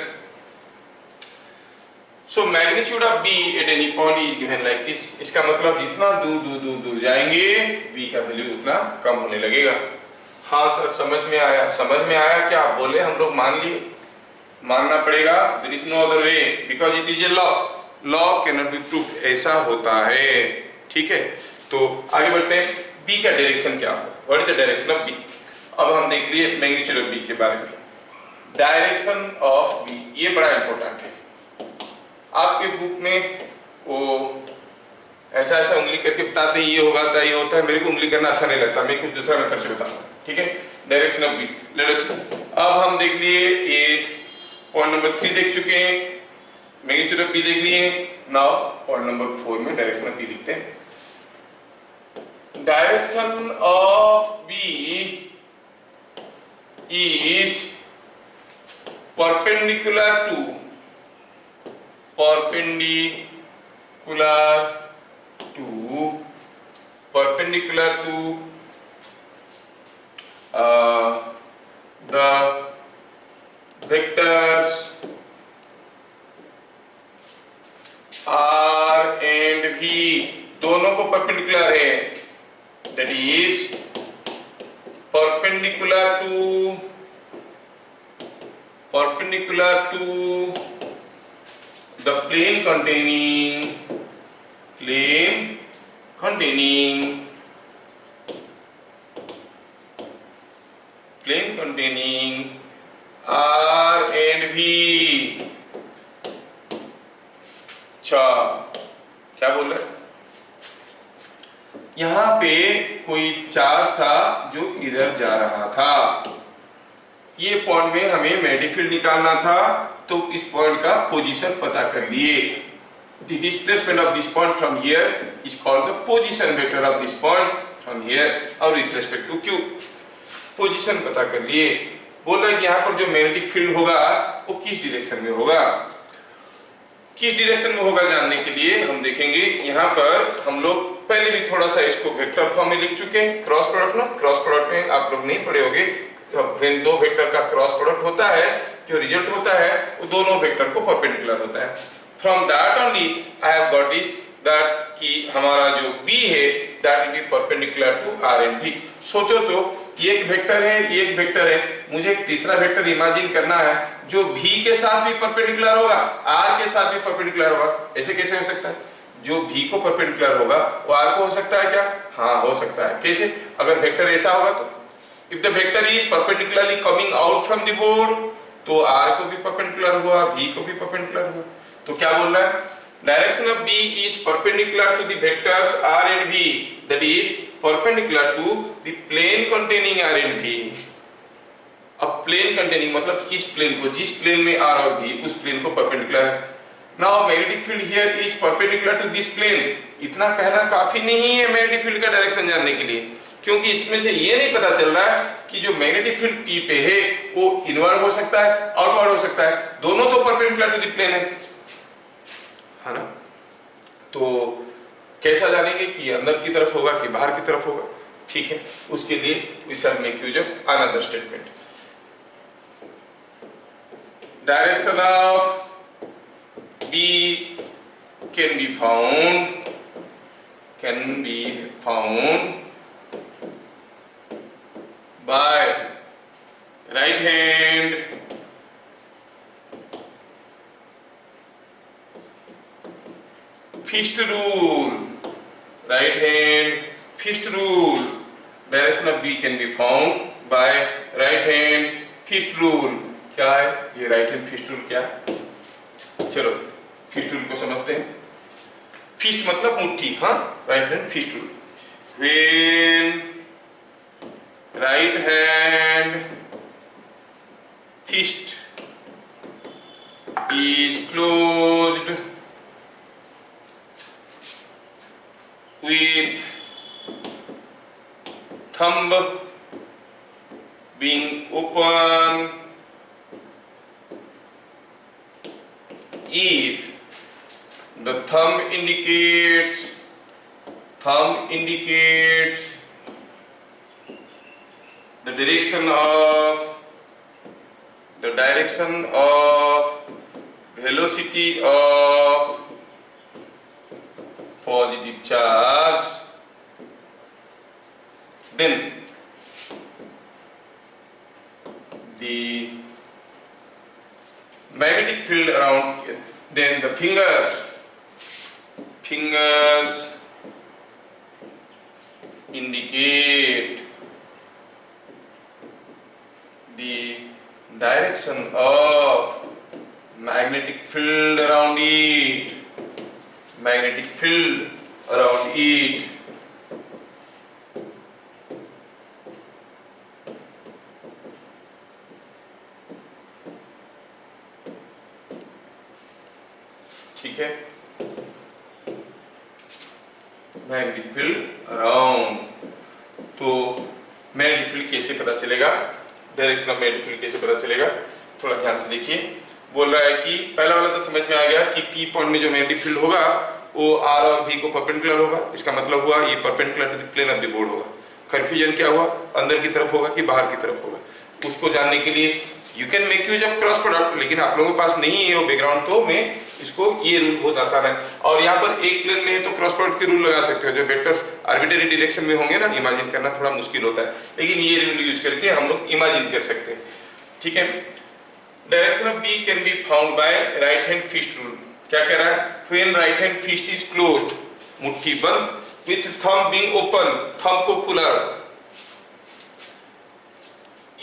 So magnitude of B at any point is given like this। इसका मतलब जितना दूर जाएंगे B का वैल्यू उतना कम होने लगेगा। हाँ सर समझ में आया, समझ में आया क्या आप बोले, हम लोग मान लिए, मानना पड़ेगा, there is no other way because it is a law, law cannot be proved, ऐसा होता है, ठीक है। तो आगे बढ़ते हैं, B का डायरेक्शन क्या होगा, what is the direction of B। अब हम देख लिए मैग्नीट्यूड ऑफ B के बारे में। डायरेक्शन ऑफ B ये बड़ा इंपॉर्टेंट है, आपके बुक में वो ऐसा ऐसा उंगली करके बताते हैं ये होगा तो ये होता है, मेरे को उंगली करना अच्छा नहीं लगता, मैं कुछ दूसरा मेथड से बताऊंगा, ठीक है। Direction of B, let us, अब हम देख लिए ये पॉइंट नंबर 3 देख चुके हैं, मैग्नीट्यूड ऑफ बी देख लिए, नाउ पॉइंट नंबर 4 में डायरेक्शन ऑफ बी लिखते हैं। Direction of B is perpendicular to the vectors R and V, दोनों को परपेंडिकुलर है, that is perpendicular to the plane containing R and V। अच्छा क्या बोल रहे, यहाँ पे कोई चार्ज था जो इधर जा रहा था, ये पॉइंट में हमें मैग्नेटिक फील्ड निकालना था, तो इस पॉइंट का पोजीशन पता कर लिए। The displacement of this point from here is called the position vector of this point from here और with respect to Q। Position पता कर लिए। बोल रहा है कि यहाँ पर जो मैग्नेटिक फील्ड होगा वो किस डायरेक्शन में होगा, किस डायरेक्शन में होगा जानने के लिए हम देखेंगे। यहाँ पर हम लोग पहले भी थोड़ा सा इसको वेक्टर फॉर्म में लिख चुके हैं। क्रॉस प्रोडक्ट ना, क्रॉस प्रोडक्ट में आप लोग नहीं पढ़े होंगे, व्हेन दो वेक्टर का क्रॉस प्रोडक्ट होता है जो रिजल्ट होता है वो दोनों वेक्टर को परपेंडिकुलर होता है। From that only I have got this that कि हमारा जो B है that will be perpendicular to R and B। सोचो तो ये एक वेक्टर है, ये एक वेक्टर है, मुझे एक तीसरा वेक्टर इमेजिन करना है जो V के साथ भी परपेंडिकुलर होगा, R के साथ भी परपेंडिकुलर होगा। ऐसे कैसे हो सकता है? जो V को परपेंडिकुलर होगा वो R को हो सकता है क्या? हाँ हो सकता है। कैसे? अगर वेक्टर ऐसा होगा तो if the vector is perpendicularly coming out from the board तो R को भी परपेंडिकुलर हुआ, V को भी परपेंडिकुलर हुआ। तो क्या बोल रहा है? Direction of B is perpendicular to the vectors R and V, that is perpendicular to the plane containing R and V। अब प्लेन कंटेनिंग मतलब इस प्लेन को, जिस प्लेन में R और V उस प्लेन को परपेंडिकुलर है। Now magnetic field here is perpendicular to this plane। इतना कहना काफी नहीं है मैग्नेटिक फील्ड का डायरेक्शन जानने के लिए, क्योंकि इसमें से ये नहीं पता चल रहा है कि जो मैग्नेटिक फील्ड P पे है वो इनवर्ड हो सकता है, आउटवर्ड हो सकता है, दोनों तो परपेंडिकुलर टू द प्लेन है ना। तो कैसा जानेंगे कि अंदर की तरफ होगा कि बाहर की तरफ होगा? ठीक है, उसके लिए we shall make use of another statement. Direction of B can be found by right hand fixed rule। right hand fixed rule, direction of B can be found by right hand fixed rule। क्या है ये right hand fixed rule? क्या है? चलो fixed rule को समझते हैं। fixed मतलब मुट्ठी, हाँ, right hand fixed rule। when right hand fist is closed with thumb being open if the thumb indicates the direction of velocity of positive charge, then the magnetic field around, then the fingers indicate the direction of magnetic field around it, ठीक है। Magnetic field around, तो magnetic field कैसे पता चलेगा, direction of magnetic field कैसे पता चलेगा? थोड़ा ध्यान से देखिए। बोल रहा है कि पहला वाला तो समझ में आ गया कि P पॉइंट में जो मैग्नेटिक फील्ड होगा वो R और V को परपेंडिकुलर होगा। इसका मतलब हुआ ये perpendicular to the plane of the board होगा। कंफ्यूजन क्या हुआ, अंदर की तरफ होगा कि बाहर की तरफ होगा? उसको जानने के लिए you can make use of cross product, लेकिन आप लोगों के पास नहीं है वो बैकग्राउंड, तो मैं इसको, ये रूल बहुत आसान है। और यहाँ पर एक प्लेन में है तो क्रॉस प्रोडक्ट के रूल लगा सकते हो। जो वेक्टर्स आर्बिट्रेरी डायरेक्शन में होंगे ना, इमेजिन करना थोड़ा मुश्किल होता है, लेकिन ये रूल यूज करके हम लोग इमेजिन कर सकते हैं। ठीक है। Direction of B can be found by right hand fist rule. क्या कह रहा है? When right hand fist is closed, मुट्ठी बंद, with thumb being open, thumb को खुला,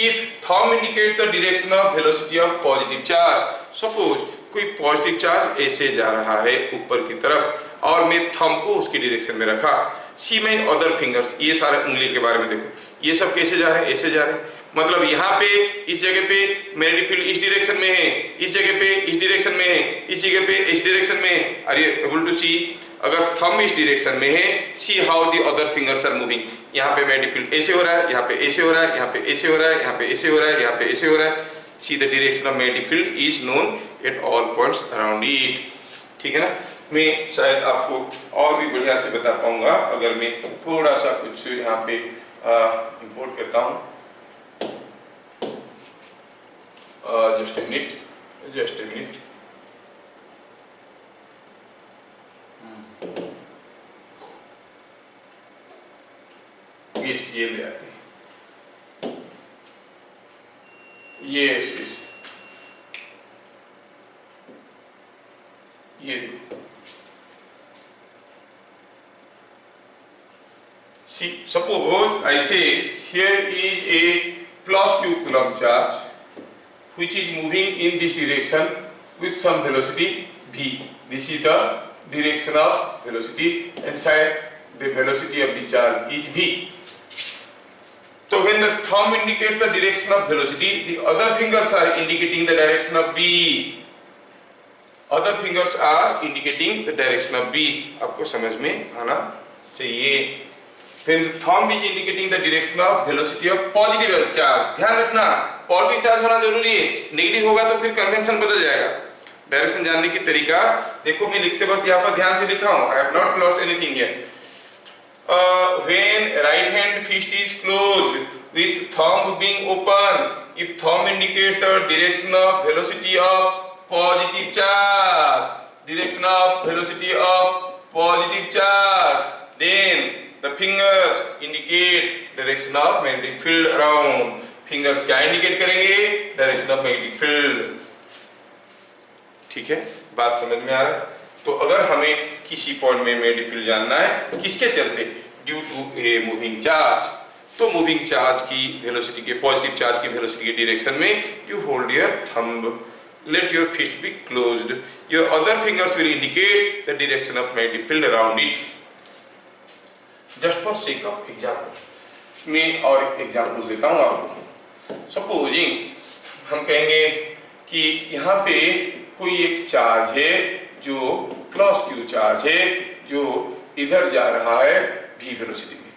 if thumb indicates the direction of velocity of positive charge, suppose कोई positive charge ऐसे जा रहा है ऊपर की तरफ और मैं थंब को उसकी डायरेक्शन में रखा, सी माई अदर फिंगर्स, ये सारे उंगली के बारे में देखो, ये सब कैसे जा रहे हैं, ऐसे जा रहे हैं। मतलब यहाँ पे इस जगह पे मैग्नेटिक फील्ड इस डायरेक्शन में है, इस जगह पे इस डायरेक्शन में है, इस जगह पे इस डायरेक्शन में है। Are you able to see? अगर थंब इस डायरेक्शन में है, see how the other fingers are moving. यहाँ पे मैग्नेटिक फील्ड ऐसे हो रहा है, यहाँ पे ऐसे हो रहा है, यहाँ पे ऐसे हो रहा है, यहाँ पे ऐसे हो रहा है, यहाँ पे ऐसे हो रहा है। See the direction of magnetic field is known at all points around it. ठीक है ना? मैं शायद आपको और भी बढ़िया से बता पाऊंगा अगर मैं थोड़ा सा कुछ यहाँ पे इंपोर्ट करता हूँ। Just a minute, just a minute. ये ले आते हैं, ये see, suppose I say here is a plus q coulomb charge which is moving in this direction with some velocity v. This is the direction of velocity, inside the velocity of the charge is v. So when the thumb indicates the direction of velocity, the other fingers are indicating the direction of v. Other fingers are indicating the direction of v. आपको समझ में आना चाहिए। When the thumb is indicating the direction of velocity of positive charge, ध्यान रखना positive charge होना जरूरी है, नेगेटिव होगा तो फिर कन्वेंशन बदल जाएगा। डायरेक्शन जानने की तरीका देखो, मैं लिखते वक्त यहाँ पर ध्यान से लिखा हूँ, I have not lost anything here. When right hand fist is closed with thumb being open, if thumb indicates the direction of velocity of positive charge, direction of velocity of positive charge, then the fingers indicate direction of magnetic field around. Fingers क्या indicate करेंगे? Direction of magnetic field. ठीक है, बात समझ में आ रहा है? तो अगर हमें किसी पॉइंट में मैग्नेटिक फील्ड जानना है, किसके चलते? Due to a moving charge, तो मूविंग चार्ज की वेलोसिटी के, पॉजिटिव चार्ज की वेलोसिटी के डायरेक्शन में you hold your thumb, let your fist be closed, your other fingers will indicate the direction of magnetic field around it. Just for sake of example, मैं और एक example देता हूँ आपको। Supposing हम कहेंगे कि यहाँ पे कोई एक चार्ज है जो प्लस क्यू चार्ज है, जो इधर जा रहा है v वेलोसिटी में,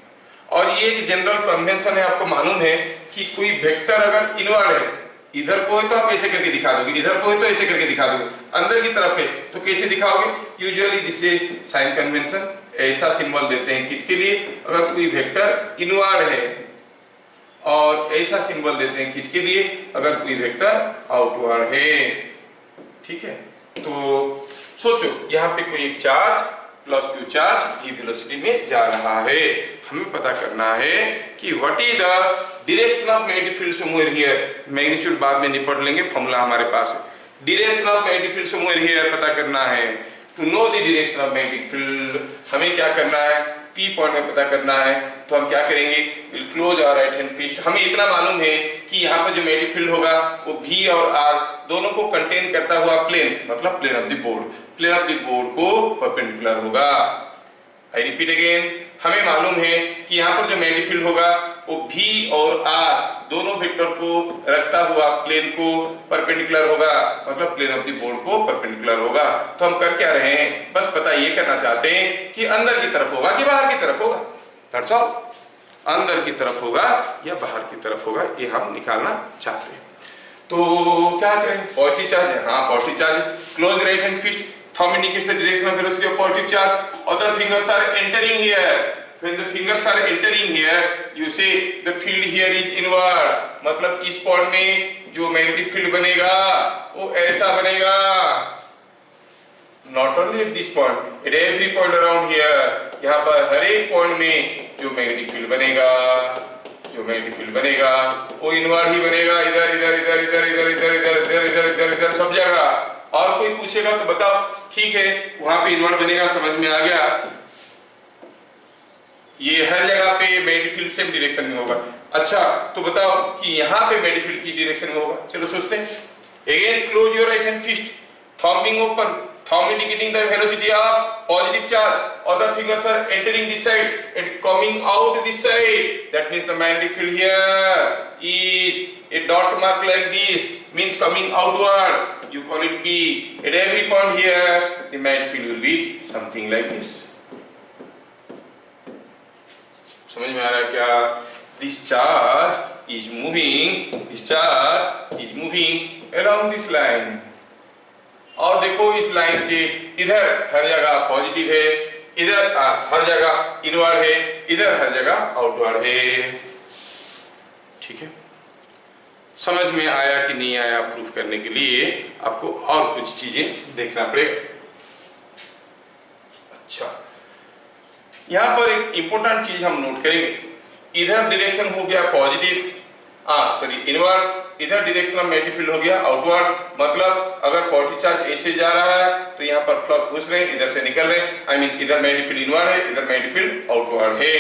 और ये एक जनरल कन्वेंशन है, आपको मालूम है कि कोई वेक्टर अगर इनवर्ड है, इधर को है तो आप ऐसे करके दिखा दोगे, इधर को है तो ऐसे करके दिखा दोगे, अंदर की तरफ है तो कैसे दिखाओगे? यूजुअली दिस साइन कन्वेंशन, ऐसा सिंबल देते हैं किसके लिए? अगर कोई वेक्टर इनवर्ड है, और ऐसा सिंबल देते हैं किसके लिए? अगर कोई वेक्टर आउटवर्ड है। ठीक है, तो सोचो यहाँ पे कोई एक चार्ज प्लस क्यू चार्ज की वेलोसिटी में जा रहा है, हमें पता करना है कि what is the direction of magnetic field somewhere here. Magnitude बाद में निपट लेंगे, फॉर्मूला हमारे पास है। Direction of magnetic field somewhere here पता करना है। To know the direction of magnetic field हमें क्या करना है? P पॉइंट में पता करना है, तो हम क्या करेंगे? Will close our right hand fist. हमें इतना मालूम है कि यहाँ पर जो मैग्नेटिक फील्ड होगा वो V और R दोनों को कंटेन करता हुआ प्लेन, मतलब plane of the board, plane of the board को परपेंडिकुलर होगा। आई रिपीट अगेन, हमें मालूम है कि यहाँ पर जो मैग्नेटिक फील्ड होगा वो V और R दोनों वेक्टर को रखता हुआ प्लेन को परपेंडिकुलर होगा, मतलब प्लेन ऑफ द बोर्ड को परपेंडिकुलर होगा। तो हम कर क्या रहे हैं? बस पता ये करना चाहते हैं कि अंदर की तरफ होगा कि बाहर की तरफ होगा। दैट्स ऑल, अंदर की तरफ होगा या बाहर की तरफ होगा, ये हम निकालना चाहते हैं। तो क्या करें? पॉजिटिव चार्ज है, हाँ positive charge. Close right hand fist, thumb indicates the direction of velocity of positive charge, other fingers are entering here. When the fingers are entering here, you say the field here is inward, मतलब इस point में जो magnetic field बनेगा वो ऐसा बनेगा। Not only at this point, at every point around here, यहाँ पर हर एक पॉइंट में जो मैग्नेटिक फील्ड बनेगा, जो मैग्नेटिक फील्ड बनेगा वो इनवर्ड ही बनेगा, इधर इधर इधर इधर इधर इधर इधर इधर इधर इधर इधर सब जगह। और कोई पूछेगा तो बताओ, ठीक है वहां पे इनवर्ड बनेगा, समझ में आ गया। ये हर जगह पे मैग्नेटिक फील्ड सेम डायरेक्शन में होगा। अच्छा तो बताओ कि यहाँ पे मैग्नेटिक फील्ड किस डायरेक्शन में होगा? चलो सोचते हैं। Again close your right hand fist, thumb being open, thumb indicating the velocity of positive charge. Other figures are entering this side and coming out this side. That means the magnetic field here is a dot mark like this, means coming outward. You call it B. At every point here, the magnetic field will be something like this. समझ में आ रहा है क्या? This charge is moving. This charge is moving along this line. और देखो इस line के इधर हर जगह पॉजिटिव है, इधर हर जगह इनवर्ड है, इधर हर जगह आउटवर्ड है। ठीक है, समझ में आया कि नहीं आया? प्रूफ करने के लिए आपको और कुछ चीजें देखना पड़ेगा। अच्छा, यहां पर एक इंपॉर्टेंट चीज हम नोट करेंगे। इधर डायरेक्शन हो गया पॉजिटिव, इनवर्ड, इधर डायरेक्शन ऑफ मैग्नेटिक फील्ड हो गया आउटवर्ड। मतलब अगर पॉजिटिव चार्ज ऐसे जा रहा है तो यहाँ पर फ्लक्स घुस रहे हैं, इधर से निकल रहे हैं। आई मीन इधर मैग्नेटिक फील्ड इनवर्ड है, इधर मैग्नेटिक फील्ड आउटवर्ड है।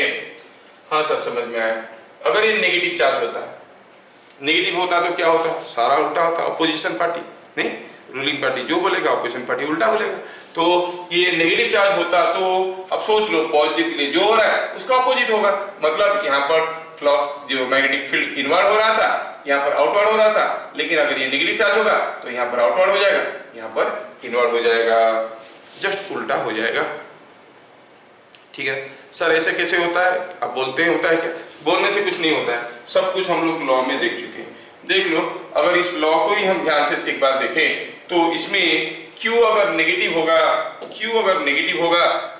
हाँ सर, समझ में आया। अगर ये नेगेटिव चार्ज होता है, नेगेटिव होता तो क्या होता? सारा उल्टा होता। अपोजिशन पार्टी नहीं, रूलिंग पार्टी जो बोलेगा अपोजिशन पार्टी उल्टा बोलेगा। तो ये नेगेटिव चार्ज होता तो अब सोच लो पॉजिटिव के लिए जो हो रहा है उसका अपोजिट होगा। मतलब यहाँ पर फ्लक्स जो मैग्नेटिक फील्ड इनवर्ड हो रहा था, यहाँ पर आउटवर्ड हो रहा था। लेकिन अगर ये नेगेटिव चार्ज होगा तो यहाँ पर आउटवर्ड हो जाएगा, यहाँ पर इनवर्ड हो जाएगा, जस्ट उल्टा हो जाएगा। ठीक है सर, ऐसे कैसे होता है? आप बोलते हैं होता है क्या? बोलने से कुछ नहीं होता है, सब कुछ हम लोग लॉ में देख चुके हैं। देख लो, अगर इस लॉ को ही हम ध्यान से एक बार देखें तो इसमें Q अगर नेगेटिव होगा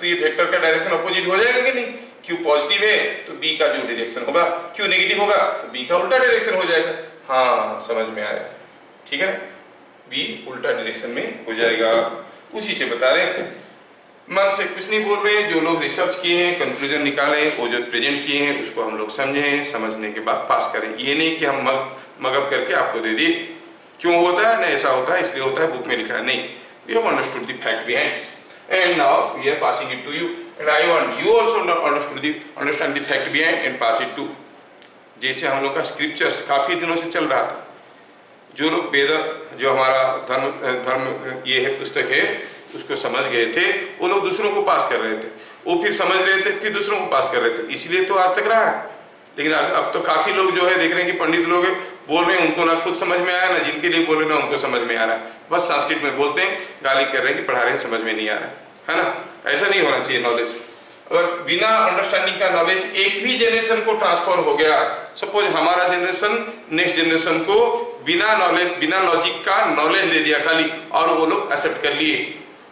तो ये वेक्टर का डायरेक्शन अपोजिट हो जाएगा कि नहीं? Q पॉजिटिव है तो B का जो डायरेक्शन होगा, Q नेगेटिव होगा तो B का उल्टा डायरेक्शन हो जाएगा। हाँ, समझ में आया। ठीक है, B उल्टा डायरेक्शन में हो जाएगा। उसी से बता रहे हैं, मन से कुछ नहीं बोल रहे हैं। जो लोग रिसर्च किए हैं, कंक्लूजन निकाले, वो जो प्रेजेंट किए हैं उसको हम लोग समझें, समझने के बाद पास करें। ये नहीं कि हम मगअप करके आपको दे दिए। क्यों होता है ना, ऐसा होता है इसलिए होता है, बुक में लिखा है नहीं। We have understood the fact behind, and now we are passing it to you, and I want you also understand the fact behind and pass it to। जैसे हम लोग का स्क्रिप्चर्स काफी दिनों से चल रहा था, जो लोग वेद, जो हमारा धर्म ये है पुस्तक है, उसको समझ गए थे, वो लोग दूसरों को पास कर रहे थे, वो फिर समझ रहे थे, फिर दूसरों को पास कर रहे थे, इसलिए तो आज तक रहा है। लेकिन अब तो काफी लोग जो है देख रहे हैं कि पंडित लोग बोल रहे हैं, उनको ना खुद समझ में आया, ना जिनके लिए बोल रहे हैं ना उनको समझ में आ रहा है। बस संस्कृत में बोलते हैं, गाली कर रहे हैं कि पढ़ा रहे हैं, समझ में नहीं आ रहा है ना। ऐसा नहीं होना चाहिए नॉलेज। अगर बिना अंडरस्टैंडिंग का नॉलेज एक भी जनरेशन को ट्रांसफर हो गया, सपोज हमारा जनरेशन नेक्स्ट जनरेशन को बिना नॉलेज, बिना लॉजिक का नॉलेज दे दिया खाली, और वो लोग एक्सेप्ट कर लिए,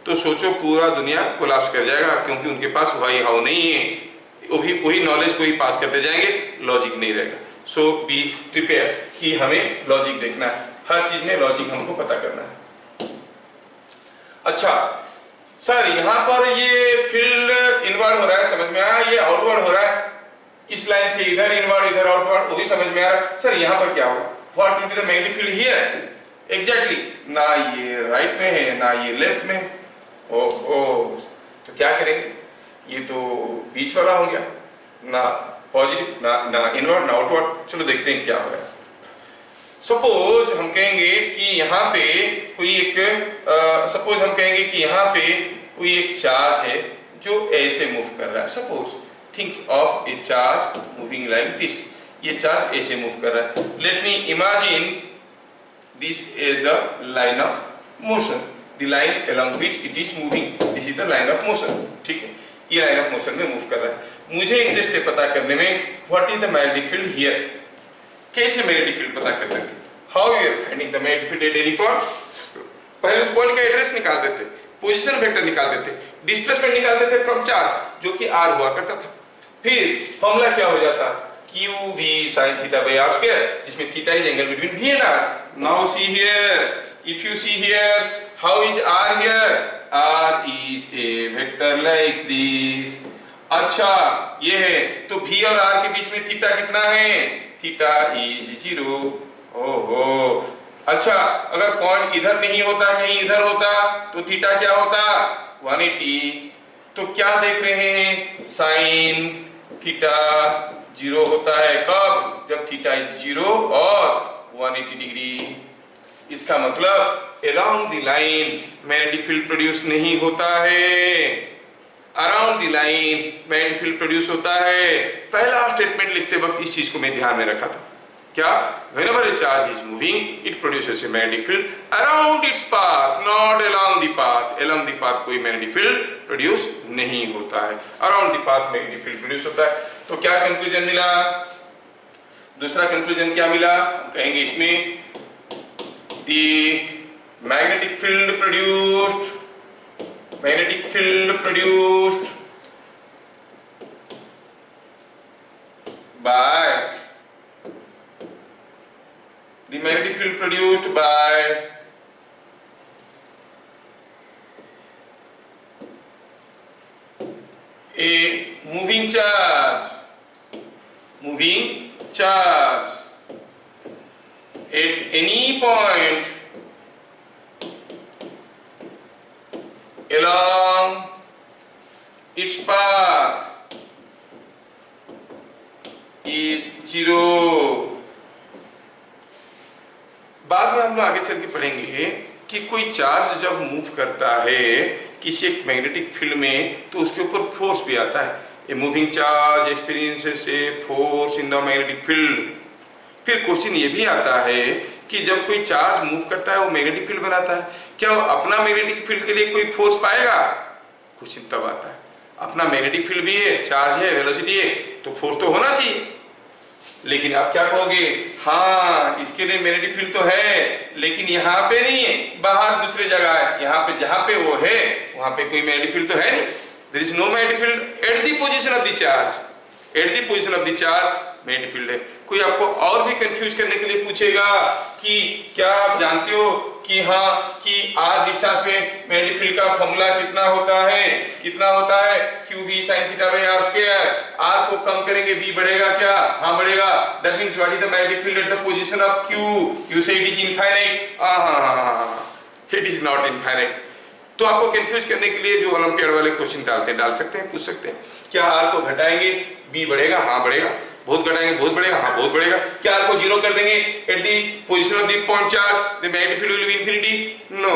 तो सोचो पूरा दुनिया कोलैप्स कर जाएगा, क्योंकि उनके पास वही हाउ नहीं है, वही नॉलेज को ही पास करते जाएंगे, लॉजिक नहीं रहेगा। सो बी प्रिपेयर कि हमें लॉजिक देखना है, हर चीज में लॉजिक हमको पता करना है। अच्छा सर, यहाँ पर ये फील्ड इनवर्ड हो रहा है, समझ में आया? ये आउटवर्ड हो रहा है, इस लाइन से इधर इनवर्ड इधर आउटवर्ड, वो भी समझ में आ रहा है। सर यहाँ पर क्या होगा? What will be the magnetic field here? Exactly, ना ये राइट में है ना ये लेफ्ट में। ओ तो क्या करेंगे? ये तो बीच वाला हो गया, ना पॉजिटिव ना इनवर्ड ना आउटवर्ड। चलो देखते हैं क्या हो रहा है। सपोज हम कहेंगे कि यहाँ पे कोई एक सपोज हम कहेंगे कि यहाँ पे कोई एक चार्ज है जो ऐसे मूव कर रहा है। Suppose think of A charge moving like this, ये चार्ज ऐसे मूव कर रहा है। Let me imagine this is the line of motion, the line along which it is moving, this is the line of motion। ठीक है, ये line of motion में move कर रहा है। मुझे इंटरेस्ट है पता करने में what is the magnetic field here. कैसे मैग्नेटिक फील्ड पता करते थे? How you are finding the magnetic field at any point? पहले उस पॉइंट का एड्रेस निकाल देते, पोजीशन वेक्टर निकाल देते, डिस्प्लेसमेंट निकाल देते फ्रॉम चार्ज जो कि r हुआ करता था। फिर फॉर्मूला क्या हो जाता? q v sin theta by r square, जिसमें theta is angle between v and r। Now see here, if you see here, how is r here? r is a vector like this। अच्छा ये है, तो v और r के बीच में theta कितना है? Theta is 0। ओहो, अच्छा अगर पॉइंट इधर नहीं होता, कहीं इधर होता तो थीटा क्या होता? 180। तो क्या देख रहे हैं? साइन थीटा 0 होता है। कब? जब थीटा इज 0 और 180 डिग्री। इसका मतलब along the line magnetic field produce नहीं होता है, around the line magnetic field produce होता है। पहला स्टेटमेंट लिखते वक्त इस चीज को मैं ध्यान में रखा था, क्या? whenever a charge is moving it produces a magnetic field around its path, not along the path। along the path कोई मैग्नेटिक फील्ड प्रोड्यूस नहीं होता है, around the path magnetic field produce होता है। तो क्या कंक्लूजन मिला? दूसरा कंक्लूजन क्या मिला? कहेंगे इसमें the magnetic field produced by the magnetic field produced by a moving charge at any point along its path is 0। बाद में हम लोग आगे चल के पढ़ेंगे कि कोई चार्ज जब मूव करता है किसी एक मैग्नेटिक फील्ड में तो उसके ऊपर फोर्स भी आता है। A moving charge experiences a force in the magnetic field. फिर क्वेश्चन ये भी आता है कि जब कोई चार्ज मूव करता है वो मैग्नेटिक फील्ड बनाता है, क्या वो अपना मैग्नेटिक फील्ड के लिए कोई फोर्स पाएगा? क्वेश्चन तब आता है, अपना मैग्नेटिक फील्ड भी है, चार्ज है, वेलोसिटी है, तो फोर्स तो होना चाहिए। लेकिन आप क्या कहोगे? हाँ, इसके लिए मैग्नेटिक फील्ड तो है लेकिन यहाँ पे नहीं है, बाहर दूसरे जगह है। यहाँ पे जहाँ पे वो है वहां पे कोई मैग्नेटिक फील्ड तो है नहीं। There is no magnetic field at the position of the charge. At the position of the charge magnetic field है। कोई आपको और भी कंफ्यूज करने के लिए पूछेगा कि क्या आप जानते हो कि हाँ कि r डिस्टेंस में मैग्नेटिक फील्ड का फॉर्मूला कितना होता है? q v sin theta by r square. r को कम करेंगे v बढ़ेगा क्या? हाँ बढ़ेगा। That means what is the magnetic field at the position of q? You say it is infinite. It is not infinite. तो आपको कंफ्यूज करने के लिए जो ओलंपियाड वाले क्वेश्चन डाल सकते हैं, पूछ सकते हैं। क्या r को घटाएंगे v बढ़ेगा? हाँ बढ़ेगा। बहुत घटाएंगे बहुत बढ़ेगा? हाँ बहुत बढ़ेगा। क्या r को जीरो कर देंगे at the position of the point charge the magnetic field will be infinity? No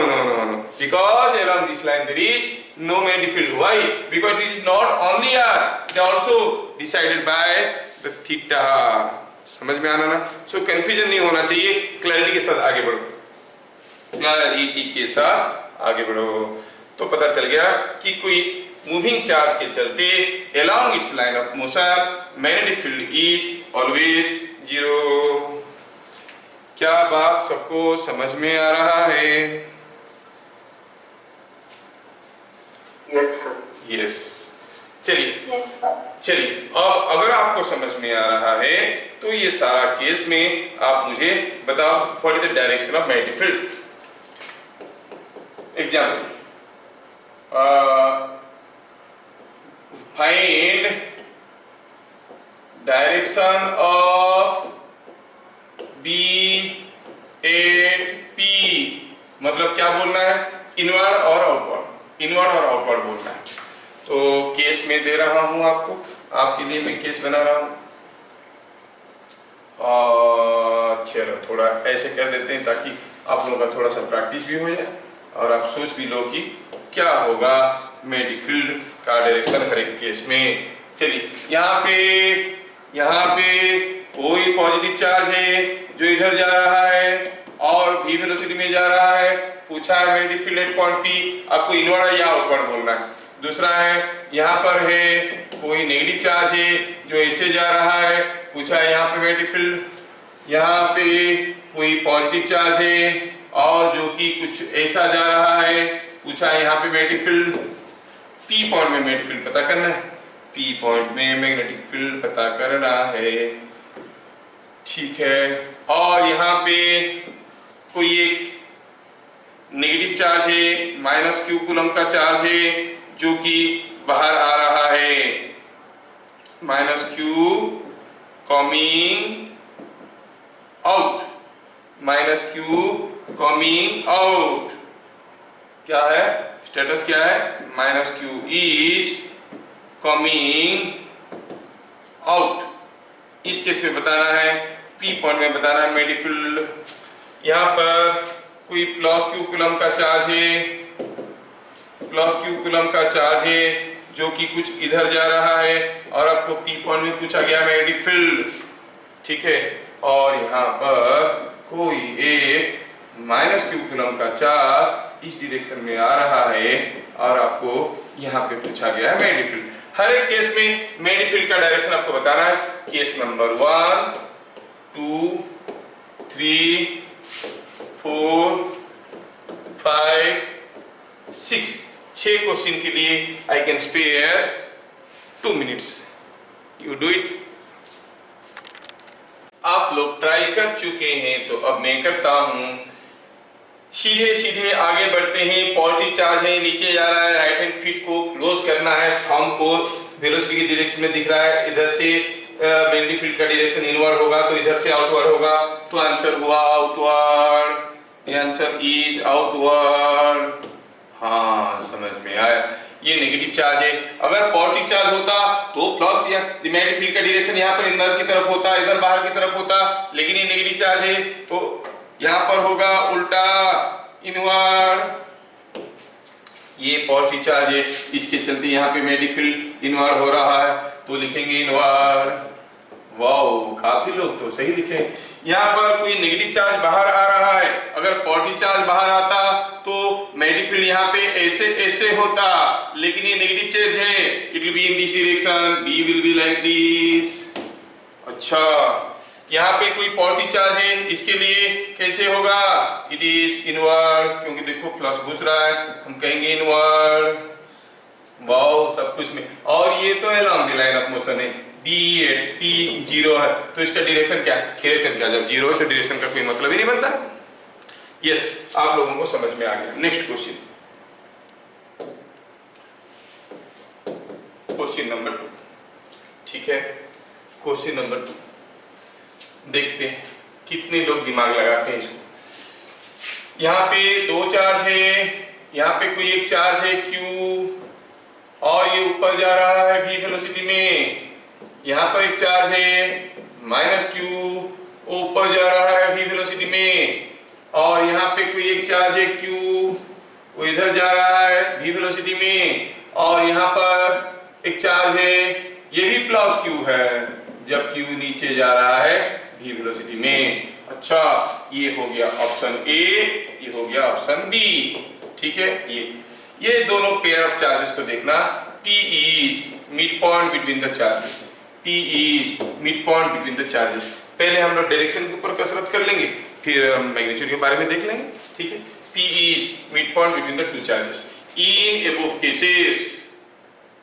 because along this line there is no magnetic field। why? because it is not only r, it is also decided by the theta। समझ में आना ना? सो confusion नहीं होना चाहिए, clarity के साथ आगे बढ़ो, क्लैरिटी के साथ आगे बढ़ो। तो पता चल गया कि कोई मूविंग चार्ज के चलते along its line of motion magnetic field is always 0। क्या बात सबको समझ में आ रहा है? यस। चलिए अब अगर आपको समझ में आ रहा है तो ये सारा केस में आप मुझे बताओ what is the direction of magnetic field. Example, find direction of B at P। मतलब क्या बोलना है? इनवर्ड और आउटवर्ड बोलना है। तो केस में दे रहा हूं आपको, आपके लिए मैं केस बना रहा हूं। चलो थोड़ा ऐसे कर देते हैं ताकि आप लोगों का थोड़ा सा प्रैक्टिस भी हो जाए और आप सोच भी लो कि क्या होगा मैग्नेटिक फील्ड का डायरेक्शन हर एक केस में। चलिए यहाँ पे कोई पॉजिटिव चार्ज है जो इधर जा रहा है और v वेलोसिटी में जा रहा है। पूछा है magnetic field eight point P, आपको इनवर्ड या आउटवर्ड बोलना है। दूसरा है यहाँ पर है कोई नेगेटिव चार्ज है जो ऐसे जा रहा है। पूछा है यहाँ पे मैग्नेटिक फील्ड, यहाँ पे कोई पॉजिटिव चार्ज है और जो कि कुछ ऐसा जा रहा है। पूछा है यहाँ पे मैग्नेटिक फील्ड, P पॉइंट में मैग्नेटिक फील्ड पता करना है। P पॉइंट में मैग्नेटिक फील्ड पता करना है, ठीक है। और यहाँ पे कोई एक नेगेटिव चार्ज है, -q कूलम का चार्ज है जो कि बाहर आ रहा है। -q coming out, -q coming out. क्या है स्टेटस? क्या है? -q is coming out. इस केस में बताना है, P पॉइंट में बताना है मैग्नेटिक फील्ड। यहाँ पर कोई प्लस क्यू कूलम का चार्ज है, प्लस क्यू कूलम का चार्ज है जो कि कुछ इधर जा रहा है और आपको पी पॉइंट में पूछा गया मैग्नेटिक फील्ड, ठीक है, और यहाँ पर कोई एक माइनस क्यू कूलम का चार्ज इस डायरेक्शन में आ रहा है और आपको यहाँ पे पूछा गया है मैग्नेटिक फील्ड। हर एक केस में मैग्नेटिक फील्ड का डायरेक्शन आपको बताना है। केस नंबर 1, 2, 3, 4, 5, 6, 6 क्वेश्चन के लिए I can spare 2 minutes. You do it. आप लोग ट्राई कर चुके हैं तो अब मैं करता हूं। सीधे सीधे आगे बढ़ते हैं। पॉजिटिव चार्ज है, नीचे जा रहा है, राइट हैंड फीट को क्लोज करना है, थंब को वेलोसिटी की डायरेक्शन में दिख रहा है, इधर से मैग्नेटिक फील्ड का डायरेक्शन इनवर्ड होगा तो इधर से आउटवर्ड होगा, तो आंसर हुआ outward. The answer is outward. हाँ, समझ में आया। ये नेगेटिव चार्ज है। अगर पॉजिटिव चार्ज होता तो प्लस या मैग्नेटिक फील्ड का डायरेक्शन यहाँ पर अंदर की तरफ होता, इधर बाहर की तरफ होता, लेकिन ये नेगेटिव चार्ज है तो यहाँ पर होगा उल्टा, इनवर्ड। ये पॉजिटिव चार्ज है, इसके चलते यहाँ पे मैग्नेटिक फील्ड इनवर्ड हो रहा है तो लिखेंगे इनवर्ड। वाओ, काफी लोग तो सही लिखे। यहाँ पर कोई नेगेटिव चार्ज बाहर आ रहा है, अगर पॉजिटिव चार्ज बाहर आता तो मैग्नेटिक फील्ड यहाँ पे ऐसे ऐसे होता, लेकिन ये नेगेटिव चार्ज है, it will be in this direction, B will be like this. अच्छा, यहाँ पे कोई पॉजिटिव चार्ज है, इसके लिए कैसे होगा? इट इज इनवर्ड, क्योंकि देखो प्लस घुस रहा है, हम कहेंगे इनवर्ड। वाओ, सब कुछ में। और ये तो along the line of motion है, बी एट पी 0 है तो इसका डायरेक्शन क्या है? डायरेक्शन क्या? जब 0 है तो डायरेक्शन का कोई मतलब ही नहीं बनता। यस, आप लोगों को समझ में आ गया। नेक्स्ट क्वेश्चन, क्वेश्चन नंबर 2, ठीक है। क्वेश्चन नंबर 2 देखते हैं कितने लोग दिमाग लगाते हैं इसको। यहाँ पे 2 चार्ज है, यहाँ पे कोई एक चार्ज है Q और ये ऊपर जा रहा है v वेलोसिटी में। यहाँ पर एक चार्ज है माइनस Q, ऊपर जा रहा है v वेलोसिटी में, और यहाँ पे कोई एक चार्ज है Q, वो इधर जा रहा है v वेलोसिटी में, और यहाँ पर एक चार्ज है, ये भी प्लस Q है जब Q नीचे जा रहा है v वेलोसिटी में। अच्छा, ये हो गया ऑप्शन ए, ये हो गया ऑप्शन बी, ठीक है। ये दोनों पेयर ऑफ चार्जेस को देखना। P is mid point between the charges, P is mid point between the charges. पहले हम लोग डायरेक्शन के ऊपर कसरत कर लेंगे, फिर हम मैग्नीट्यूड के बारे में देख लेंगे, ठीक है। P is mid point between the 2 charges in above cases,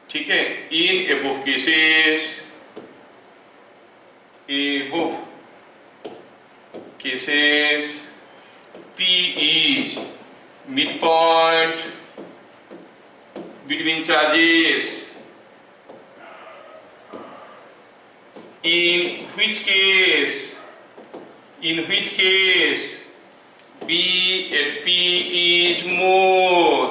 ठीक है, in above cases, above cases P is midpoint between charges, in which case B at P is more।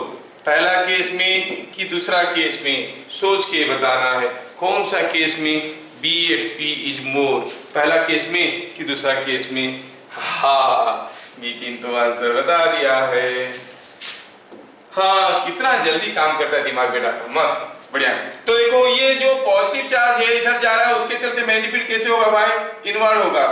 पहला केस में कि दूसरा केस में, सोच के बताना है कौन सा केस में B at P is more, पहला केस में कि दूसरा केस में। हाँ, बिपिन तो आंसर बता दिया है। हाँ, कितना जल्दी काम करता है दिमाग बेटा, मस्त, बढ़िया। तो देखो, ये जो पॉजिटिव चार्ज है इधर जा रहा है, उसके चलते मैग्नेटिक फील्ड कैसे होगा भाई? इनवर्ड होगा,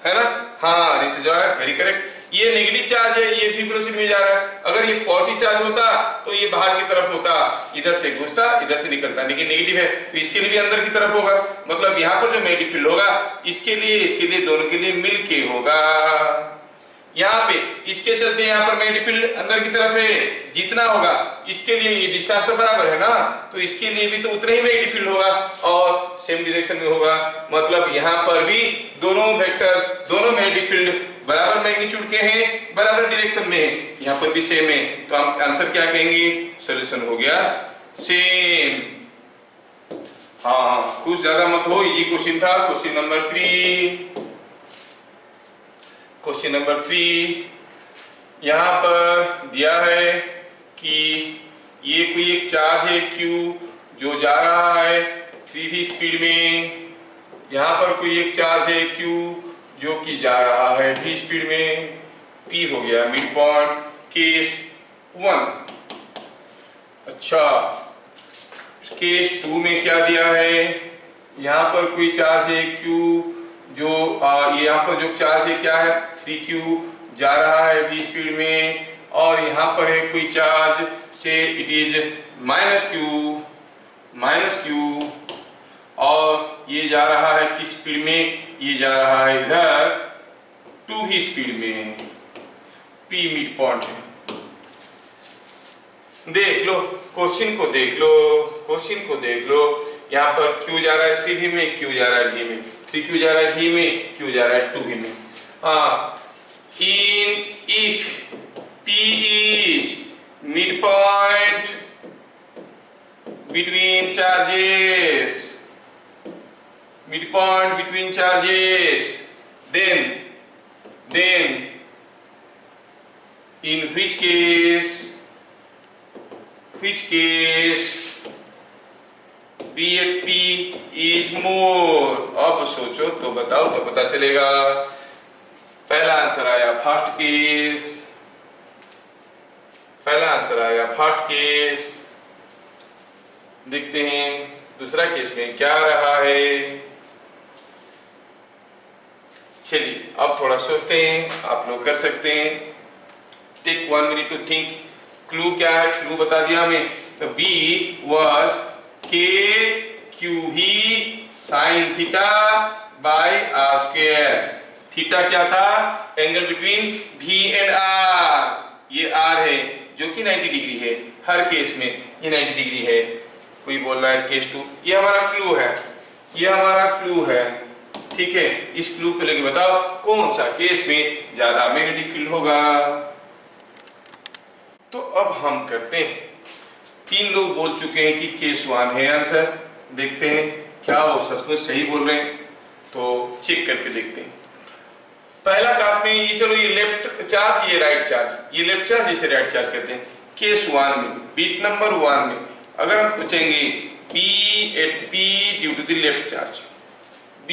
है ना? हाँ, रितजॉय, वेरी करेक्ट। ये नेगेटिव चार्ज है, ये v वेलोसिटी में जा रहा है। अगर ये पॉजिटिव चार्ज होता तो ये बाहर की तरफ होता, इधर से घुसता, इधर से निकलता, लेकिन नेगेटिव है तो इसके लिए भी अंदर की तरफ होगा। मतलब यहाँ पर जो मैग्नेटिक फील्ड होगा इसके लिए दोनों के लिए मिलके होगा। यहाँ पे इसके चलते यहाँ पर मैग्नेटिक फील्ड अंदर की तरफ है, जितना होगा इसके लिए ये डिस्टेंस तो बराबर है ना, तो इसके लिए भी तो उतना ही मैग्नेटिक फील्ड होगा और सेम डायरेक्शन में होगा। मतलब यहाँ पर भी दोनों वेक्टर, दोनों मैग्नेटिक फील्ड बराबर मैग्नीट्यूड के हैं, बराबर डायरेक्शन में है, यहाँ पर भी सेम है, तो हम आंसर क्या कहेंगे? सॉल्यूशन हो गया सेम। हाँ, कुछ ज्यादा मत हो, इजी क्वेश्चन था। क्वेश्चन नंबर 3, क्वेश्चन नंबर 3 यहाँ पर दिया है कि ये कोई एक चार्ज है Q जो जा रहा है 3v स्पीड में, यहाँ पर कोई एक चार्ज है Q जो कि जा रहा है v स्पीड में, P हो गया मिड पॉइंट केस 1। अच्छा, केस 2 में क्या दिया है, यहाँ पर कोई चार्ज है Q, जो ये यहाँ पर जो चार्ज है क्या है 3Q, जा रहा है v स्पीड में, और यहाँ पर है कोई चार्ज से इट इज -Q, और ये जा रहा है किस स्पीड में, ये जा रहा है इधर 2v स्पीड में, P मिड पॉइंट है। देख लो क्वेश्चन को, देख लो यहाँ पर Q जा रहा है 3v में, Q जा रहा है v में, 3Q जा रहा है v में, Q जा रहा है 2v में। if P is midpoint between charges, then in which case B at P is more। अब सोचो तो बताओ, तो पता चलेगा। पहला आंसर आया फर्स्ट केस, देखते हैं दूसरा केस में क्या रहा है। चलिए अब थोड़ा सोचते हैं, आप लोग कर सकते हैं। Take 1 minute to think. Clue क्या है, क्लू बता दिया हमें। तो B was KQV sin theta by r square. Theta क्या था, angle between V and R। ये R है जो कि 90 डिग्री है, हर केस में ये 90 डिग्री है। कोई बोल रहा है केस 2, ये हमारा क्लू है, ठीक है। इस क्लू को लेके बताओ कौन सा केस में ज्यादा मैग्नेटिक फील्ड होगा। तो अब हम करते हैं, 3 लोग बोल चुके हैं कि केस 1 है आंसर। देखते हैं क्या वो सचमुच सही बोल रहे हैं, तो चेक करके देखते हैं। पहला केस में ये, चलो ये लेफ्ट चार्ज, ये राइट चार्ज, ये लेफ्ट चार्ज, इसे राइट चार्ज करते हैं। केस 1 में, बीट नंबर 1 में अगर हम पूछेंगे P at P due to the left charge, B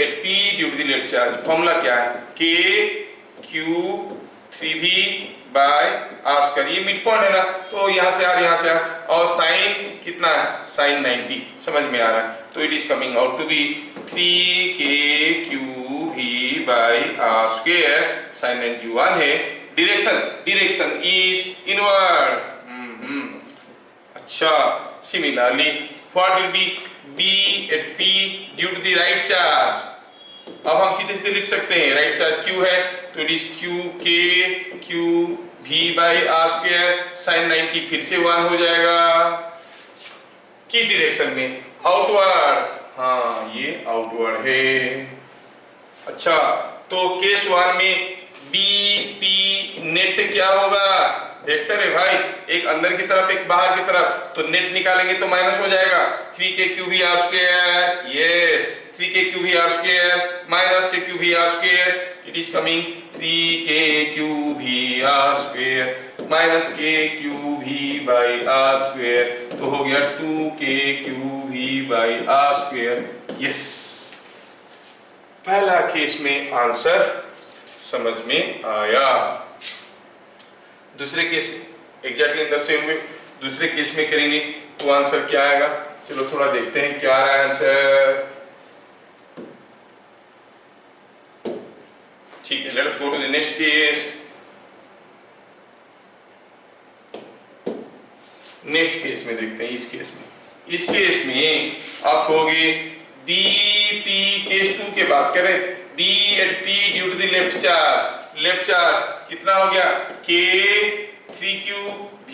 at P due to the left charge, formula क्या है, KQ 3V by R square. ये मिड पॉइंट है ना, तो यहाँ से R, और साइन कितना है, साइन 90, समझ में आ रहा है। तो it is coming out to be 3KQV by R square, sine 91 है। Direction is inward. अच्छा, similarly what will be B at P due to the right charge. अब हम सीधे लिख सकते हैं, राइट चार्ज Q है तो it is QV by R square, sine 90 फिर से 1 हो जाएगा। किस डायरेक्शन में, आउटवर्ड। हाँ, ये आउटवर्ड है। अच्छा, तो केस 1 में BP नेट क्या होगा, वेक्टर है भाई, एक अंदर की तरफ एक बाहर की तरफ, तो नेट निकालेंगे तो माइनस हो जाएगा। 3KQVR square, yes 3KQVR square minus KQVR square, it is coming 3KQVR square minus KQV by R square, तो हो गया 2KQV by R square. Yes, पहला केस में आंसर समझ में आया। दूसरे केस में एग्जैक्टली दसे हुए, दूसरे केस में करेंगे तो आंसर क्या आएगा। चलो थोड़ा देखते हैं क्या आ रहा है आंसर। ठीक है, let's go to the next case. Next case में देखते हैं, इस केस में आप कहोगे BP केस 2 के बात करें, B at P due to the left charge कितना हो गया, K 3QV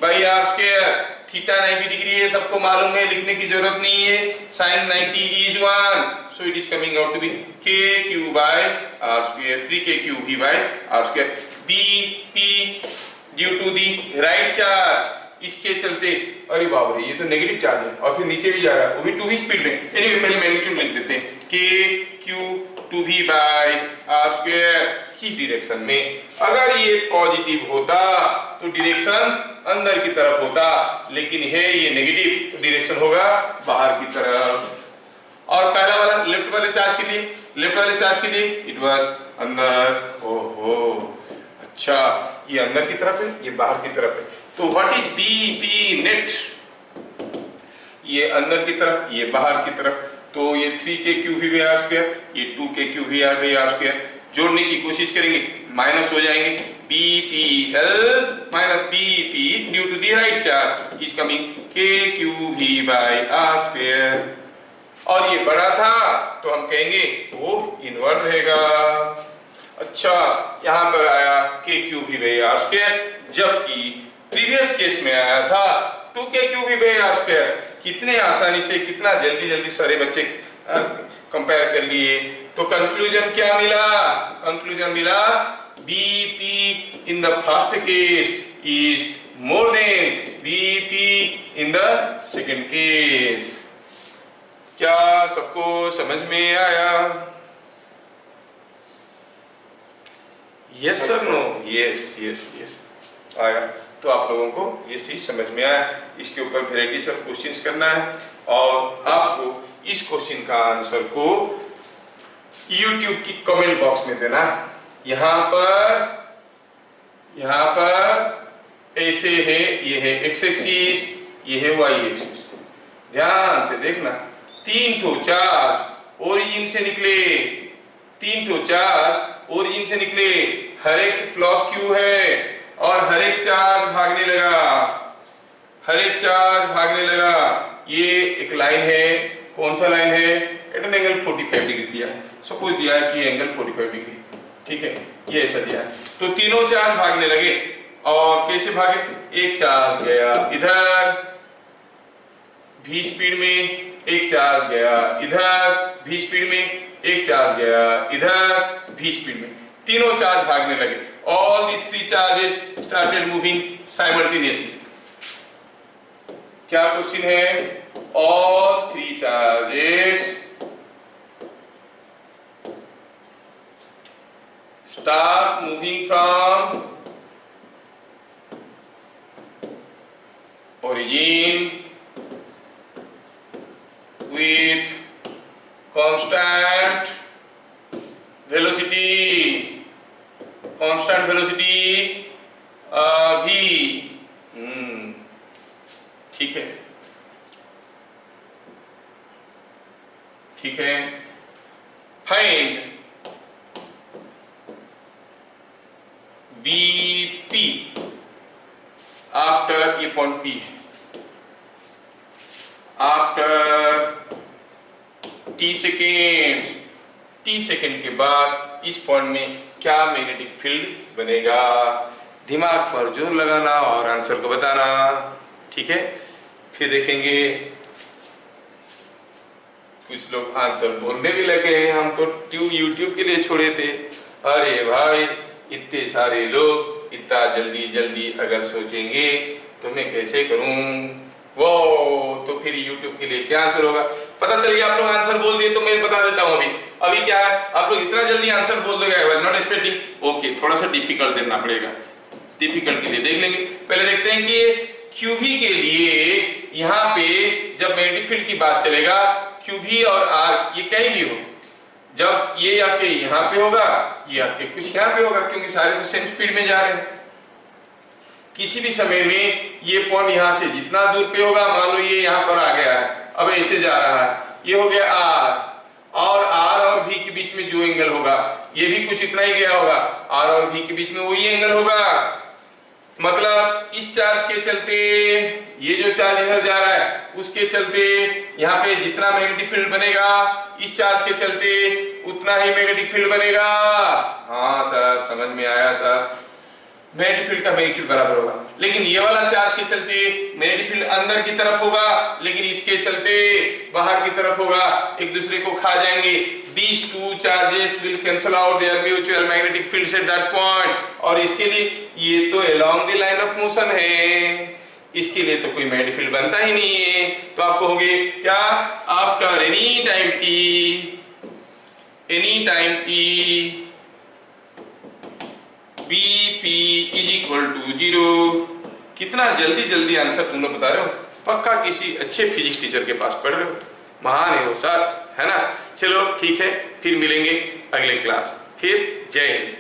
by R square. Theta 90 degree है, सबको मालूम है, लिखने की जरूरत नहीं है। Sine 90 is 1, so it is coming out to be KQ by R square, 3KQV by R square. BP due to the right charge, इसके चलते, अरे बाप रे ये तो नेगेटिव चार्ज है और फिर नीचे भी जा रहा है, वो भी 2v स्पीड में। एनीवे पहले मैग्नीट्यूड लिख देते हैं, KQ 2v by R square. किस डायरेक्शन में, अगर ये पॉजिटिव होता तो डायरेक्शन अंदर की तरफ होता, लेकिन है ये नेगेटिव तो डायरेक्शन होगा बाहर की तरफ। और पहला वाला लेफ्ट वाले चार्ज के लिए इट वाज अंदर। ओहो, अच्छा, ये अंदर की तरफ है, ये बाहर की तरफ है। तो व्हाट इज बी नेट? ये अंदर की तरफ, ये बाहर की तरफ। तो ये 3k क्यूब भी आर स्क्वायर, ये 2k क्यूब भी आर स्क्वायर। जोड़ने की कोशिश करेंगे, माइनस हो जाएंगे। B P L minus B P due to the right charge is coming k cube भी बाय आर स्क्वायर। और ये बड़ा था तो हम कहेंगे वो इनवर्ट रहेगा। अच्छा, यहां पर आया k क्यूब भी बाय आर स्क्वायर, जबकि प्रीवियस केस में आया था 2k क्यूब भी बाय आर स्क्वायर। कितने आसानी से, कितना जल्दी जल्दी सारे बच्चे कंपेयर कर लिए। तो कंक्लूजन क्या मिला? कंक्लूजन मिला BP in the first case is more than BP in the second case. क्या सबको समझ में आया? Yes sir, no? Yes yes yes आया। तो आप लोगों को ये चीज समझ में आया। इसके ऊपर वेराइटीज ऑफ क्वेश्चंस करना है और आपको इस क्वेश्चन का आंसर को YouTube की कमेंट बॉक्स में देना। यहाँ पर ऐसे है, ये है x एक्सिस, ये है y एक्सिस। ध्यान से देखना, 3 ठो चार्ज ओरिजिन से निकले, 3 ठो चार्ज ओरिजिन से निकले, हर एक प्लस q है और हर एक चार्ज भागने लगा, हर एक चार्ज भागने लगा। ये एक लाइन है, कौन सा लाइन है? एट एन एंगल 45 डिग्री दिया है। सपोज दिया है कि एंगल 45 डिग्री, ठीक है, ये ऐसा दिया है। तो तीनों चार्ज भागने लगे और कैसे भागे? एक चार्ज गया इधर v स्पीड में, एक चार्ज गया इधर v स्पीड में, एक चार्ज गया इधर v स्पीड में। तीनों चार्ज भागने लगे। All the 3 charges started moving simultaneously. क्या क्वेश्चन है? All 3 charges start moving from origin with constant velocity, constant velocity v। ठीक है, ठीक है। फाइंड BP आफ्टर, ये पॉइंट P है, after t second, t second के बाद इस पॉइंट में क्या मैग्नेटिक फील्ड बनेगा? दिमाग पर जोर लगाना और आंसर को बताना, ठीक है। फिर देखेंगे कुछ लोग आंसर बोलने भी लगे हैं, हम तो YouTube के लिए छोड़े थे। अरे भाई, इतने सारे लोग इतना जल्दी जल्दी अगर सोचेंगे तो मैं कैसे करूं? वो तो फिर YouTube के लिए क्या आंसर होगा? पता चल गया आप लोग आंसर बोल दिए तो मैं बता देता हूं। अभी क्या है, आप लोग इतना जल्दी आंसर बोल दोगे, I was not expecting. Okay, थोड़ा सा डिफिकल्ट देना पड़ेगा, डिफिकल्ट के लिए देख लेंगे। पहले देखते हैं कि QV के लिए यहाँ पे जब मैग्नेटिक फील्ड की बात चलेगा, QV और R ये कहीं भी हो, जब ये आके यहाँ पे होगा, ये आके कुछ यहाँ पे होगा, क्योंकि सारे तो सेम स्पीड में जा रहे हैं। किसी भी समय में ये पॉइंट यहाँ से जितना दूर पे होगा, मान लो ये यहाँ पर आ गया है, अब ऐसे जा रहा है, ये हो गया R, और R और V के बीच में जो एंगल होगा ये भी कुछ इतना ही गया होगा, R और V के बीच में वही एंगल होगा। मतलब इस चार्ज के चलते, ये जो चार्ज इधर जा रहा है उसके चलते यहाँ पे जितना मैग्नेटिक फील्ड बनेगा, इस चार्ज के चलते उतना ही मैग्नेटिक फील्ड बनेगा। हाँ सर, समझ में आया सर, मैग्नेटिक फील्ड का मैग्नीट्यूड बराबर होगा। लेकिन ये वाला चार्ज के चलते मैग्नेटिक फील्ड अंदर की तरफ होगा, लेकिन इसके चलते बाहर की तरफ होगा, एक दूसरे को खा जाएंगे। These two charges will cancel out their mutual magnetic fields at that point। और इसके लिए ये तो along the line of motion है, इसके लिए तो कोई मैग्नेटिक फील्ड बनता ही नहीं है। तो आप कहोगे क्या? After any time t BP is equal to 0। कितना जल्दी जल्दी आंसर तुम लोग बता रहे हो, पक्का किसी अच्छे फिजिक्स टीचर के पास पढ़ रहे हो, महान है वो सर, है ना। चलो ठीक है, फिर मिलेंगे अगले क्लास। फिर जय हिंद।